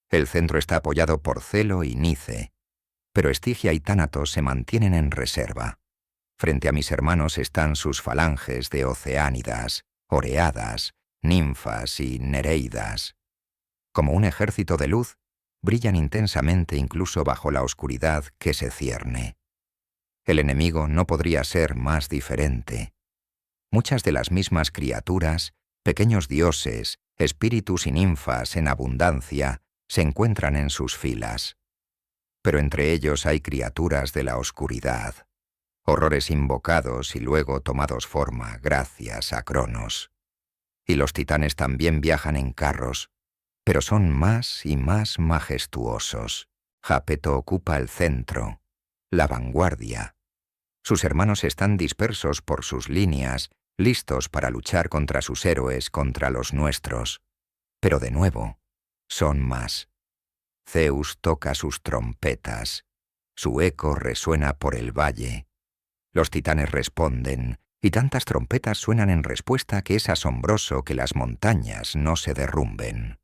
El centro está apoyado por Celo y Nice. Pero Estigia y Tánatos se mantienen en reserva. Frente a mis hermanos están sus falanges de Oceánidas, Oreadas, Ninfas y Nereidas. Como un ejército de luz, brillan intensamente incluso bajo la oscuridad que se cierne. El enemigo no podría ser más diferente. Muchas de las mismas criaturas, pequeños dioses, espíritus y ninfas en abundancia, se encuentran en sus filas. Pero entre ellos hay criaturas de la oscuridad, horrores invocados y luego tomados forma gracias a Cronos. Y los titanes también viajan en carros, pero son más y más majestuosos. Jápeto ocupa el centro, la vanguardia. Sus hermanos están dispersos por sus líneas, listos para luchar contra sus héroes, contra los nuestros. Pero de nuevo, son más. Zeus toca sus trompetas. Su eco resuena por el valle. Los titanes responden, y tantas trompetas suenan en respuesta que es asombroso que las montañas no se derrumben.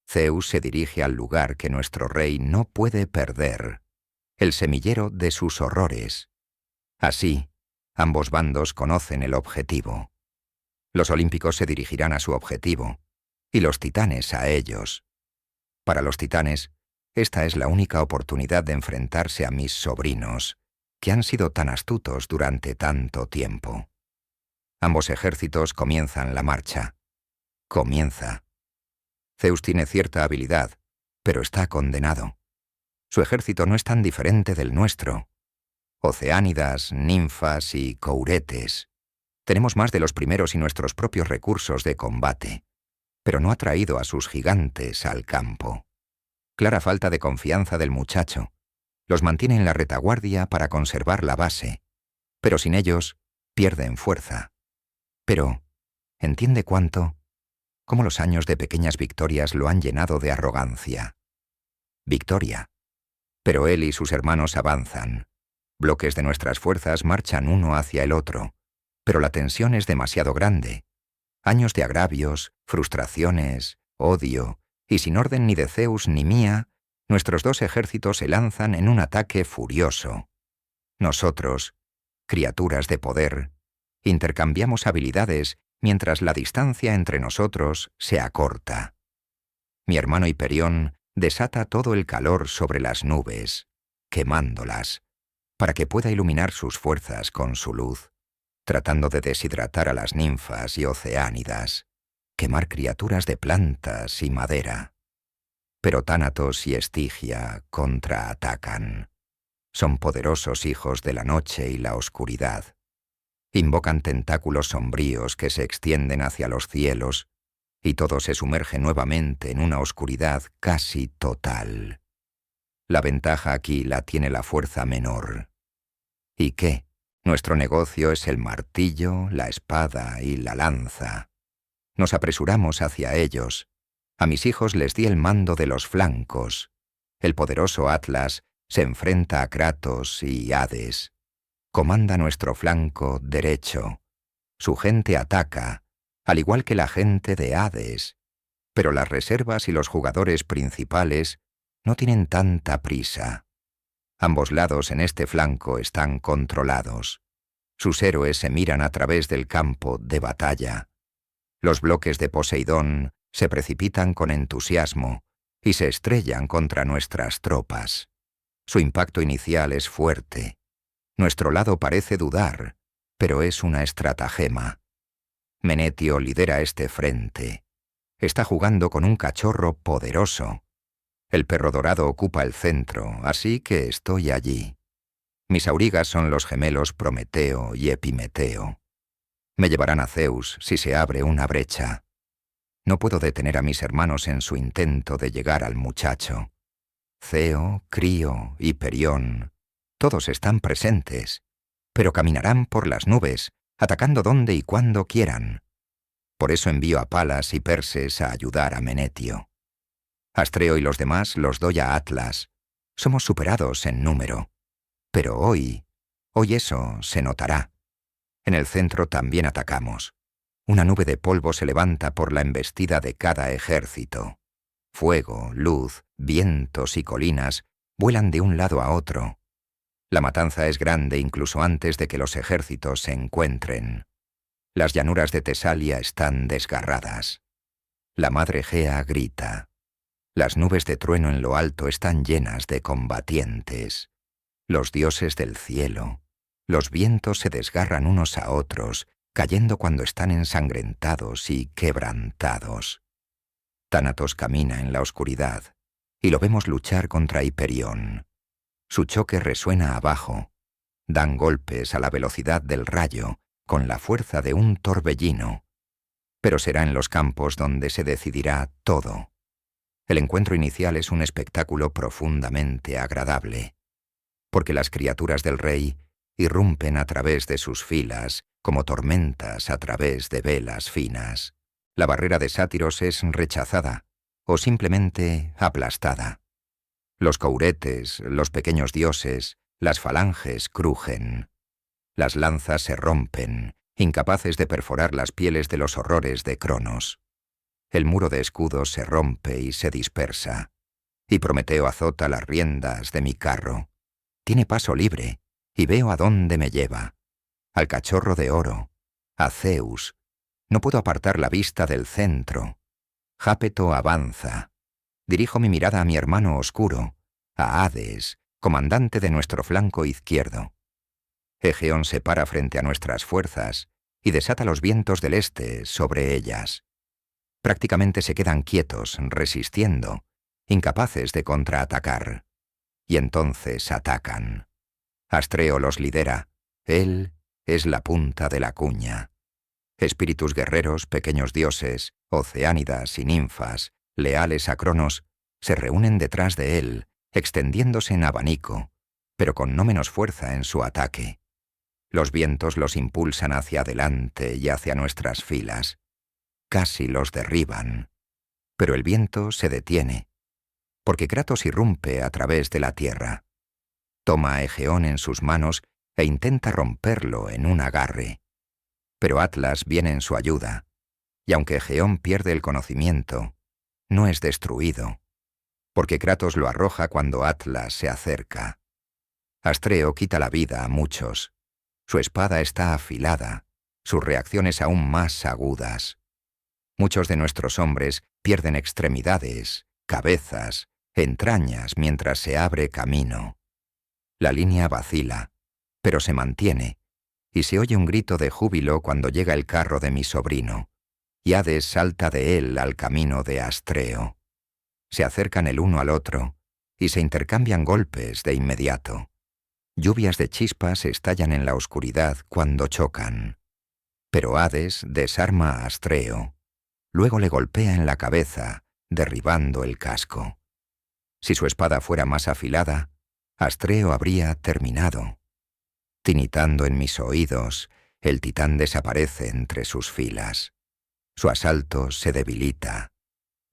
Zeus se dirige al lugar que nuestro rey no puede perder, el semillero de sus horrores. Así, ambos bandos conocen el objetivo. Los olímpicos se dirigirán a su objetivo, y los titanes a ellos. Para los titanes, esta es la única oportunidad de enfrentarse a mis sobrinos, que han sido tan astutos durante tanto tiempo. Ambos ejércitos comienzan la marcha. Comienza. Zeus tiene cierta habilidad, pero está condenado. Su ejército no es tan diferente del nuestro. Oceánidas, ninfas y couretes. Tenemos más de los primeros y nuestros propios recursos de combate, pero no ha traído a sus gigantes al campo. Clara falta de confianza del muchacho. Los mantiene en la retaguardia para conservar la base, pero sin ellos pierden fuerza. Pero, ¿entiende cuánto? Cómo los años de pequeñas victorias lo han llenado de arrogancia. Victoria. Pero él y sus hermanos avanzan. Bloques de nuestras fuerzas marchan uno hacia el otro, pero la tensión es demasiado grande. Años de agravios, frustraciones, odio, y sin orden ni de Zeus ni mía, nuestros 2 ejércitos se lanzan en un ataque furioso. Nosotros, criaturas de poder, intercambiamos habilidades mientras la distancia entre nosotros se acorta. Mi hermano Hiperión desata todo el calor sobre las nubes, quemándolas, para que pueda iluminar sus fuerzas con su luz, tratando de deshidratar a las ninfas y oceánidas, quemar criaturas de plantas y madera. Pero Tánatos y Estigia contraatacan. Son poderosos hijos de la noche y la oscuridad. Invocan tentáculos sombríos que se extienden hacia los cielos, y todo se sumerge nuevamente en una oscuridad casi total. La ventaja aquí la tiene la fuerza menor. ¿Y qué? Nuestro negocio es el martillo, la espada y la lanza. Nos apresuramos hacia ellos. A mis hijos les di el mando de los flancos. El poderoso Atlas se enfrenta a Kratos y Hades. Comanda nuestro flanco derecho. Su gente ataca, al igual que la gente de Hades. Pero las reservas y los jugadores principales no tienen tanta prisa. Ambos lados en este flanco están controlados. Sus héroes se miran a través del campo de batalla. Los bloques de Poseidón se precipitan con entusiasmo y se estrellan contra nuestras tropas. Su impacto inicial es fuerte. Nuestro lado parece dudar, pero es una estratagema. Menetio lidera este frente. Está jugando con un cachorro poderoso. El perro dorado ocupa el centro, así que estoy allí. Mis aurigas son los gemelos Prometeo y Epimeteo. Me llevarán a Zeus si se abre una brecha. No puedo detener a mis hermanos en su intento de llegar al muchacho. Ceo, Crío, Hiperión, todos están presentes, pero caminarán por las nubes, atacando donde y cuando quieran. Por eso envío a Palas y Perses a ayudar a Menetio. Astreo y los demás los doy a Atlas. Somos superados en número. Pero hoy eso se notará. En el centro también atacamos. Una nube de polvo se levanta por la embestida de cada ejército. Fuego, luz, vientos y colinas vuelan de un lado a otro. La matanza es grande incluso antes de que los ejércitos se encuentren. Las llanuras de Tesalia están desgarradas. La madre Gea grita. Las nubes de trueno en lo alto están llenas de combatientes. Los dioses del cielo. Los vientos se desgarran unos a otros, cayendo cuando están ensangrentados y quebrantados. Tánatos camina en la oscuridad, y lo vemos luchar contra Hiperión. Su choque resuena abajo. Dan golpes a la velocidad del rayo, con la fuerza de un torbellino. Pero será en los campos donde se decidirá todo. El encuentro inicial es un espectáculo profundamente agradable, porque las criaturas del rey irrumpen a través de sus filas, como tormentas a través de velas finas. La barrera de sátiros es rechazada, o simplemente aplastada. Los couretes, los pequeños dioses, las falanges crujen. Las lanzas se rompen, incapaces de perforar las pieles de los horrores de Cronos. El muro de escudos se rompe y se dispersa, y Prometeo azota las riendas de mi carro. Tiene paso libre, y veo a dónde me lleva. Al cachorro de oro, a Zeus. No puedo apartar la vista del centro. Jápeto avanza. Dirijo mi mirada a mi hermano oscuro, a Hades, comandante de nuestro flanco izquierdo. Egeón se para frente a nuestras fuerzas y desata los vientos del este sobre ellas. Prácticamente se quedan quietos, resistiendo, incapaces de contraatacar. Y entonces atacan. Astreo los lidera. Él es la punta de la cuña. Espíritus guerreros, pequeños dioses, oceánidas y ninfas, leales a Cronos, se reúnen detrás de él, extendiéndose en abanico, pero con no menos fuerza en su ataque. Los vientos los impulsan hacia adelante y hacia nuestras filas. Casi los derriban. Pero el viento se detiene, porque Kratos irrumpe a través de la tierra. Toma a Egeón en sus manos e intenta romperlo en un agarre. Pero Atlas viene en su ayuda, y aunque Egeón pierde el conocimiento, no es destruido, porque Kratos lo arroja cuando Atlas se acerca. Astreo quita la vida a muchos. Su espada está afilada, sus reacciones aún más agudas. Muchos de nuestros hombres pierden extremidades, cabezas, entrañas mientras se abre camino. La línea vacila, pero se mantiene, y se oye un grito de júbilo cuando llega el carro de mi sobrino, y Hades salta de él al camino de Astreo. Se acercan el uno al otro, y se intercambian golpes de inmediato. Lluvias de chispas estallan en la oscuridad cuando chocan. Pero Hades desarma a Astreo. Luego le golpea en la cabeza, derribando el casco. Si su espada fuera más afilada, Astreo habría terminado. Tinitando en mis oídos, el titán desaparece entre sus filas. Su asalto se debilita.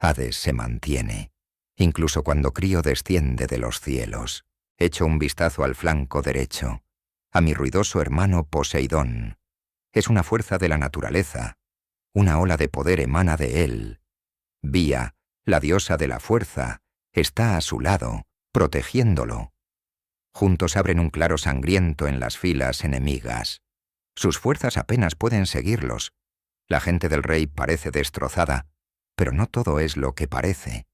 Hades se mantiene. Incluso cuando Crío desciende de los cielos, echo un vistazo al flanco derecho, a mi ruidoso hermano Poseidón. Es una fuerza de la naturaleza. Una ola de poder emana de él. Vía, la diosa de la fuerza, está a su lado, protegiéndolo. Juntos abren un claro sangriento en las filas enemigas. Sus fuerzas apenas pueden seguirlos. La gente del rey parece destrozada, pero no todo es lo que parece.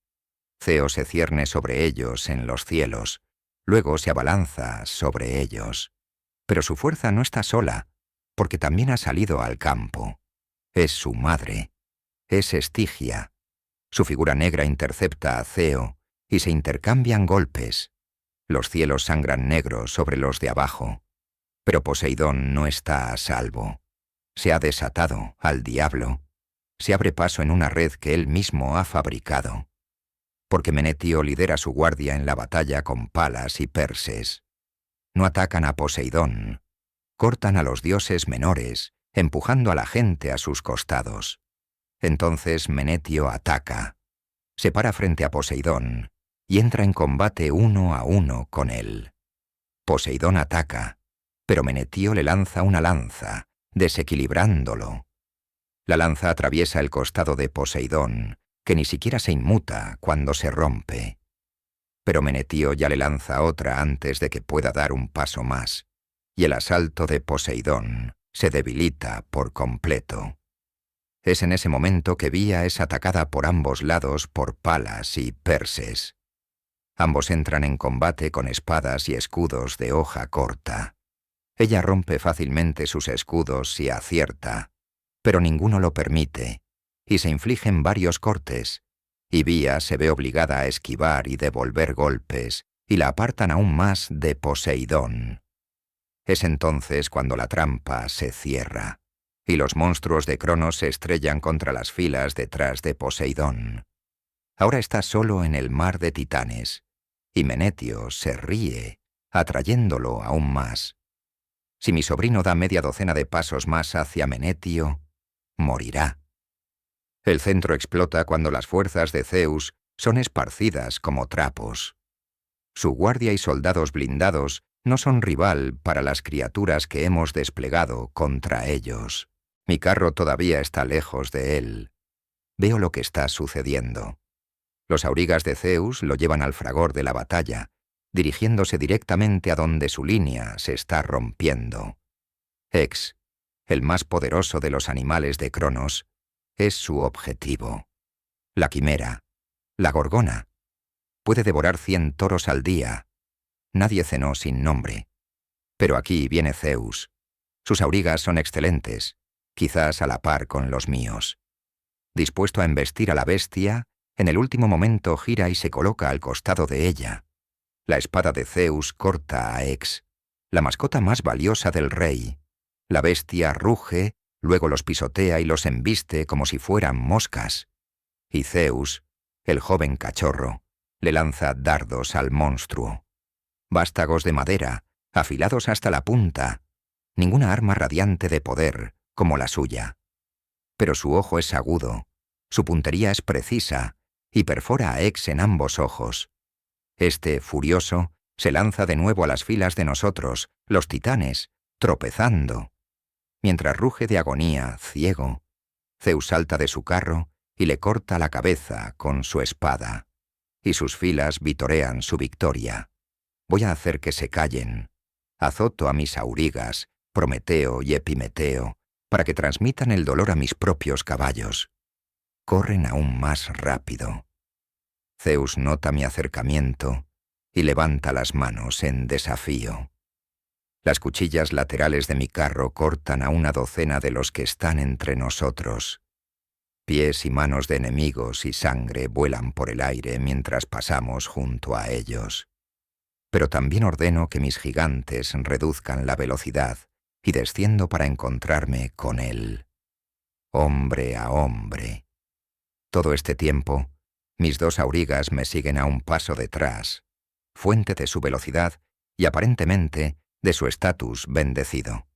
Ceo se cierne sobre ellos en los cielos, luego se abalanza sobre ellos. Pero su fuerza no está sola, porque también ha salido al campo. Es su madre. Es Estigia. Su figura negra intercepta a Ceo y se intercambian golpes. Los cielos sangran negros sobre los de abajo. Pero Poseidón no está a salvo. Se ha desatado al diablo. Se abre paso en una red que él mismo ha fabricado. Porque Menetio lidera su guardia en la batalla con Palas y Perses. No atacan a Poseidón. Cortan a los dioses menores, empujando a la gente a sus costados. Entonces Menetio ataca. Se para frente a Poseidón y entra en combate 1 a 1 con él. Poseidón ataca, pero Menetio le lanza una lanza, desequilibrándolo. La lanza atraviesa el costado de Poseidón, que ni siquiera se inmuta cuando se rompe. Pero Menetio ya le lanza otra antes de que pueda dar un paso más, y el asalto de Poseidón se debilita por completo. Es en ese momento que Vía es atacada por ambos lados por Palas y Perses. Ambos entran en combate con espadas y escudos de hoja corta. Ella rompe fácilmente sus escudos y acierta, pero ninguno lo permite, y se infligen varios cortes, y Vía se ve obligada a esquivar y devolver golpes, y la apartan aún más de Poseidón. Es entonces cuando la trampa se cierra, y los monstruos de Cronos se estrellan contra las filas detrás de Poseidón. Ahora está solo en el mar de titanes, y Menetio se ríe, atrayéndolo aún más. Si mi sobrino da media docena de pasos más hacia Menetio, morirá. El centro explota cuando las fuerzas de Zeus son esparcidas como trapos. Su guardia y soldados blindados no son rival para las criaturas que hemos desplegado contra ellos. Mi carro todavía está lejos de él. Veo lo que está sucediendo. Los aurigas de Zeus lo llevan al fragor de la batalla, dirigiéndose directamente a donde su línea se está rompiendo. Ex, el más poderoso de los animales de Cronos, es su objetivo. La quimera, la gorgona, puede devorar 100 toros al día. Nadie cenó sin nombre. Pero aquí viene Zeus. Sus aurigas son excelentes, quizás a la par con los míos. Dispuesto a embestir a la bestia, en el último momento gira y se coloca al costado de ella. La espada de Zeus corta a Ex, la mascota más valiosa del rey. La bestia ruge, luego los pisotea y los embiste como si fueran moscas. Y Zeus, el joven cachorro, le lanza dardos al monstruo. Vástagos de madera, afilados hasta la punta. Ninguna arma radiante de poder, como la suya. Pero su ojo es agudo, su puntería es precisa, y perfora a Ex en ambos ojos. Este, furioso, se lanza de nuevo a las filas de nosotros, los titanes, tropezando. Mientras ruge de agonía, ciego, Zeus salta de su carro y le corta la cabeza con su espada, y sus filas vitorean su victoria. Voy a hacer que se callen. Azoto a mis aurigas, Prometeo y Epimeteo, para que transmitan el dolor a mis propios caballos. Corren aún más rápido. Zeus nota mi acercamiento y levanta las manos en desafío. Las cuchillas laterales de mi carro cortan a una docena de los que están entre nosotros. Pies y manos de enemigos y sangre vuelan por el aire mientras pasamos junto a ellos. Pero también ordeno que mis gigantes reduzcan la velocidad y desciendo para encontrarme con él. Hombre a hombre. Todo este tiempo, mis dos aurigas me siguen a un paso detrás, fuente de su velocidad y aparentemente de su estatus bendecido.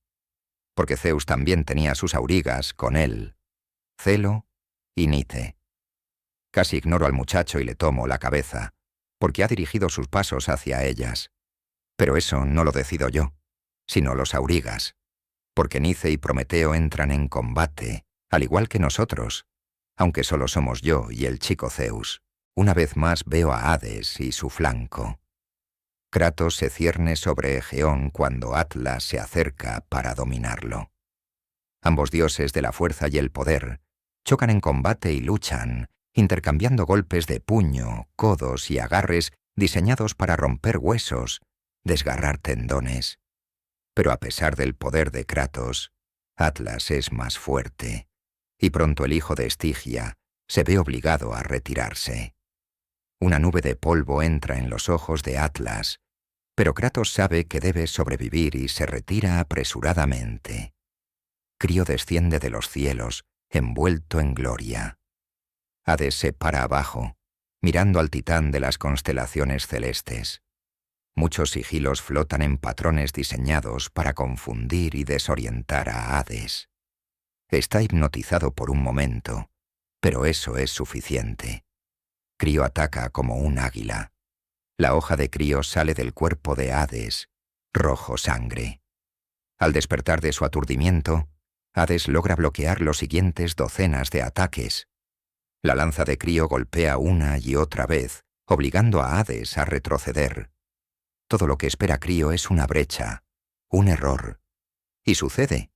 Porque Zeus también tenía sus aurigas con él, Celo y Nite. Casi ignoro al muchacho y le tomo la cabeza, porque ha dirigido sus pasos hacia ellas. Pero eso no lo decido yo, sino los aurigas, porque Nice y Prometeo entran en combate, al igual que nosotros, aunque solo somos yo y el chico Zeus. Una vez más veo a Hades y su flanco. Kratos se cierne sobre Egeón cuando Atlas se acerca para dominarlo. Ambos dioses de la fuerza y el poder chocan en combate y luchan, intercambiando golpes de puño, codos y agarres diseñados para romper huesos, desgarrar tendones. Pero a pesar del poder de Kratos, Atlas es más fuerte, y pronto el hijo de Estigia se ve obligado a retirarse. Una nube de polvo entra en los ojos de Atlas, pero Kratos sabe que debe sobrevivir y se retira apresuradamente. Crío desciende de los cielos, envuelto en gloria. Hades se para abajo, mirando al titán de las constelaciones celestes. Muchos sigilos flotan en patrones diseñados para confundir y desorientar a Hades. Está hipnotizado por un momento, pero eso es suficiente. Crío ataca como un águila. La hoja de Crío sale del cuerpo de Hades, rojo sangre. Al despertar de su aturdimiento, Hades logra bloquear los siguientes docenas de ataques. La lanza de Crío golpea una y otra vez, obligando a Hades a retroceder. Todo lo que espera Crío es una brecha, un error. Y sucede,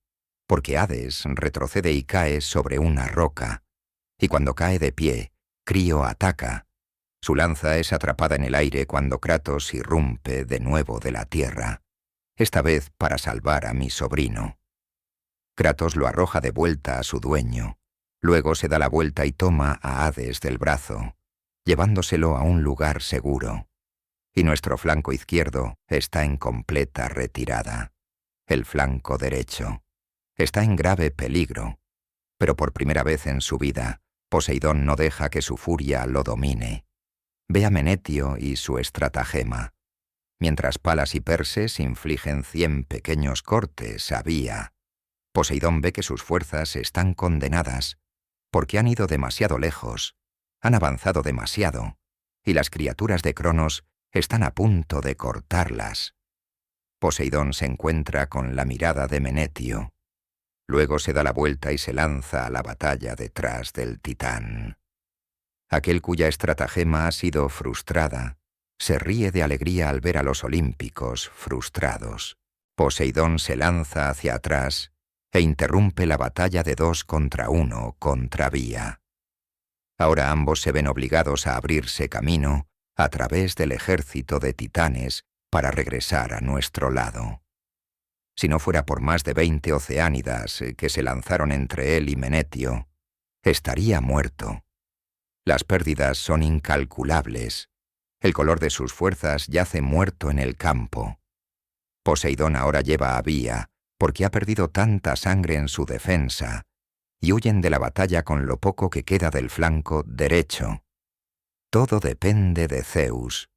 porque Hades retrocede y cae sobre una roca. Y cuando cae de pie, Crío ataca. Su lanza es atrapada en el aire cuando Kratos irrumpe de nuevo de la tierra, esta vez para salvar a mi sobrino. Kratos lo arroja de vuelta a su dueño. Luego se da la vuelta y toma a Hades del brazo, llevándoselo a un lugar seguro. Y nuestro flanco izquierdo está en completa retirada. El flanco derecho está en grave peligro, pero por primera vez en su vida, Poseidón no deja que su furia lo domine. Ve a Menetio y su estratagema. Mientras Palas y Perses infligen 100 pequeños cortes a Vía, Poseidón ve que sus fuerzas están condenadas, porque han ido demasiado lejos, han avanzado demasiado, y las criaturas de Cronos están a punto de cortarlas. Poseidón se encuentra con la mirada de Menetio. Luego se da la vuelta y se lanza a la batalla detrás del titán. Aquel cuya estratagema ha sido frustrada se ríe de alegría al ver a los olímpicos frustrados. Poseidón se lanza hacia atrás e interrumpe la batalla de 2 contra 1 contra Vía. Ahora ambos se ven obligados a abrirse camino a través del ejército de titanes para regresar a nuestro lado. Si no fuera por más de 20 oceánidas que se lanzaron entre él y Menetio, estaría muerto. Las pérdidas son incalculables. El color de sus fuerzas yace muerto en el campo. Poseidón ahora lleva a Vía, porque ha perdido tanta sangre en su defensa, y huyen de la batalla con lo poco que queda del flanco derecho. Todo depende de Zeus.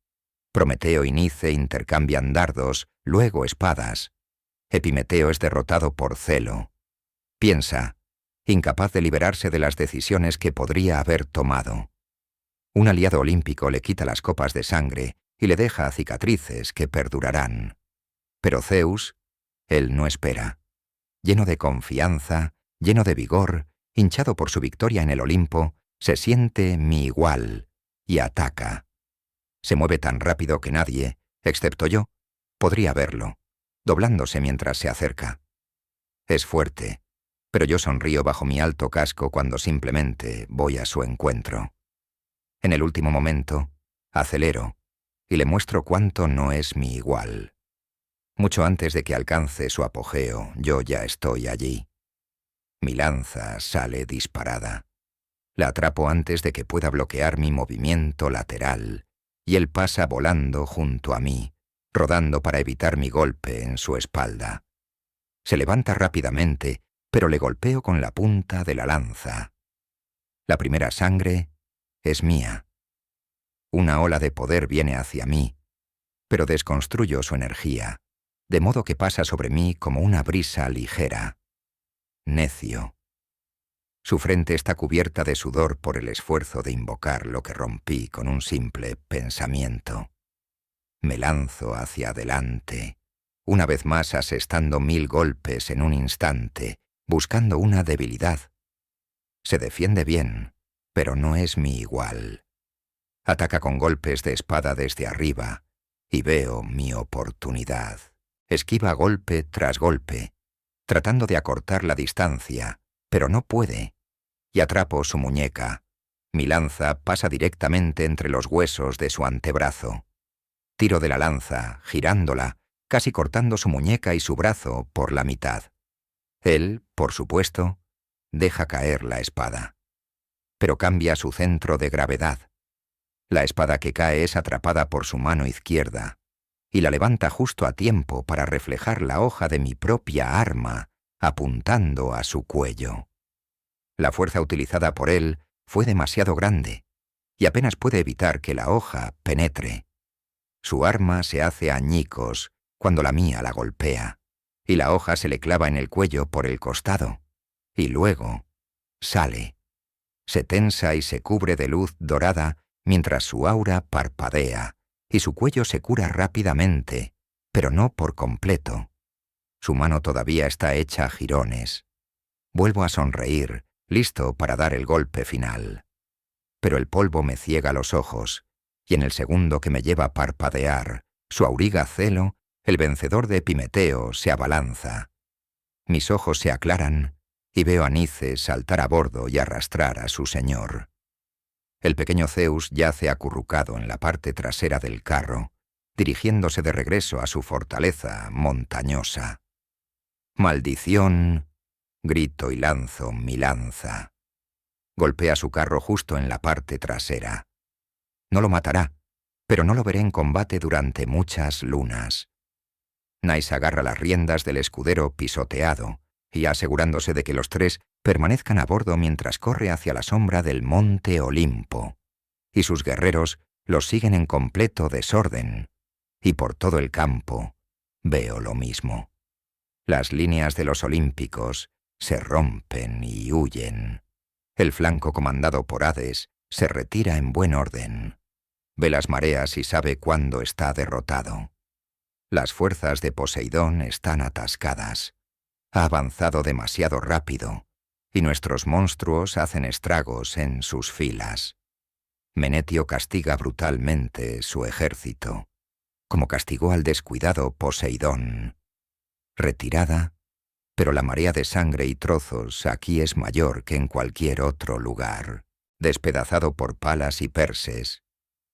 Prometeo y Nice intercambian dardos, luego espadas. Epimeteo es derrotado por celo. Piensa, incapaz de liberarse de las decisiones que podría haber tomado. Un aliado olímpico le quita las copas de sangre y le deja cicatrices que perdurarán. Pero Zeus, él no espera. Lleno de confianza, lleno de vigor, hinchado por su victoria en el Olimpo, se siente mi igual y ataca. Se mueve tan rápido que nadie, excepto yo, podría verlo, doblándose mientras se acerca. Es fuerte, pero yo sonrío bajo mi alto casco cuando simplemente voy a su encuentro. En el último momento, acelero y le muestro cuánto no es mi igual. Mucho antes de que alcance su apogeo, yo ya estoy allí. Mi lanza sale disparada. La atrapo antes de que pueda bloquear mi movimiento lateral, y él pasa volando junto a mí, rodando para evitar mi golpe en su espalda. Se levanta rápidamente, pero le golpeo con la punta de la lanza. La primera sangre es mía. Una ola de poder viene hacia mí, pero desconstruyo su energía, de modo que pasa sobre mí como una brisa ligera. Necio. Su frente está cubierta de sudor por el esfuerzo de invocar lo que rompí con un simple pensamiento. Me lanzo hacia adelante, una vez más asestando 1000 golpes en un instante, buscando una debilidad. Se defiende bien, pero no es mi igual. Ataca con golpes de espada desde arriba, y veo mi oportunidad. Esquiva golpe tras golpe, tratando de acortar la distancia, pero no puede, y atrapo su muñeca. Mi lanza pasa directamente entre los huesos de su antebrazo. Tiro de la lanza, girándola, casi cortando su muñeca y su brazo por la mitad. Él, por supuesto, deja caer la espada. Pero cambia su centro de gravedad. La espada que cae es atrapada por su mano izquierda, y la levanta justo a tiempo para reflejar la hoja de mi propia arma, apuntando a su cuello. La fuerza utilizada por él fue demasiado grande, y apenas puede evitar que la hoja penetre. Su arma se hace añicos cuando la mía la golpea, y la hoja se le clava en el cuello por el costado, y luego sale. Se tensa y se cubre de luz dorada mientras su aura parpadea, y su cuello se cura rápidamente, pero no por completo. Su mano todavía está hecha jirones. Vuelvo a sonreír, listo para dar el golpe final. Pero el polvo me ciega los ojos, y en el segundo que me lleva a parpadear, su auriga celo, el vencedor de Epimeteo se abalanza. Mis ojos se aclaran, y veo a Nice saltar a bordo y arrastrar a su señor. El pequeño Zeus yace acurrucado en la parte trasera del carro, dirigiéndose de regreso a su fortaleza montañosa. «¡Maldición!», grito y lanzo mi lanza. Golpea su carro justo en la parte trasera. No lo matará, pero no lo veré en combate durante muchas lunas. Nice agarra las riendas del escudero pisoteado, y asegurándose de que los tres permanezcan a bordo mientras corre hacia la sombra del monte Olimpo, y sus guerreros los siguen en completo desorden, y por todo el campo veo lo mismo. Las líneas de los olímpicos se rompen y huyen. El flanco comandado por Hades se retira en buen orden. Ve las mareas y sabe cuándo está derrotado. Las fuerzas de Poseidón están atascadas. Ha avanzado demasiado rápido, y nuestros monstruos hacen estragos en sus filas. Menetio castiga brutalmente su ejército, como castigó al descuidado Poseidón. Retirada, pero la marea de sangre y trozos aquí es mayor que en cualquier otro lugar. Despedazado por Palas y Perses,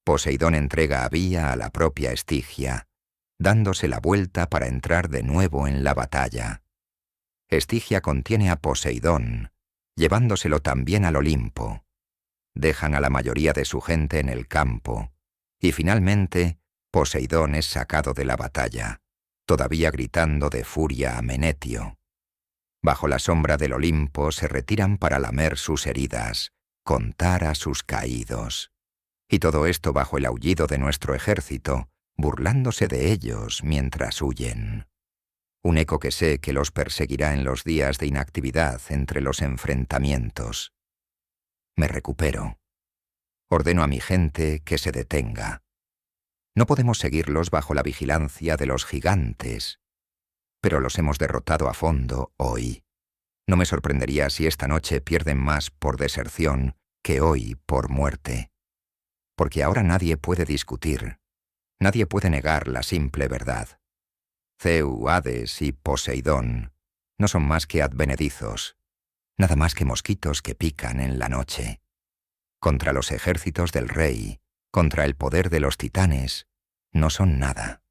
Poseidón entrega a Bía a la propia Estigia, dándose la vuelta para entrar de nuevo en la batalla. Estigia contiene a Poseidón, llevándoselo también al Olimpo. Dejan a la mayoría de su gente en el campo, y finalmente Poseidón es sacado de la batalla, todavía gritando de furia a Menetio. Bajo la sombra del Olimpo se retiran para lamer sus heridas, contar a sus caídos. Y todo esto bajo el aullido de nuestro ejército, burlándose de ellos mientras huyen. Un eco que sé que los perseguirá en los días de inactividad entre los enfrentamientos. Me recupero. Ordeno a mi gente que se detenga. No podemos seguirlos bajo la vigilancia de los gigantes, pero los hemos derrotado a fondo hoy. No me sorprendería si esta noche pierden más por deserción que hoy por muerte. Porque ahora nadie puede discutir, nadie puede negar la simple verdad. Zeus, Hades y Poseidón no son más que advenedizos, nada más que mosquitos que pican en la noche. Contra los ejércitos del rey, contra el poder de los titanes, no son nada.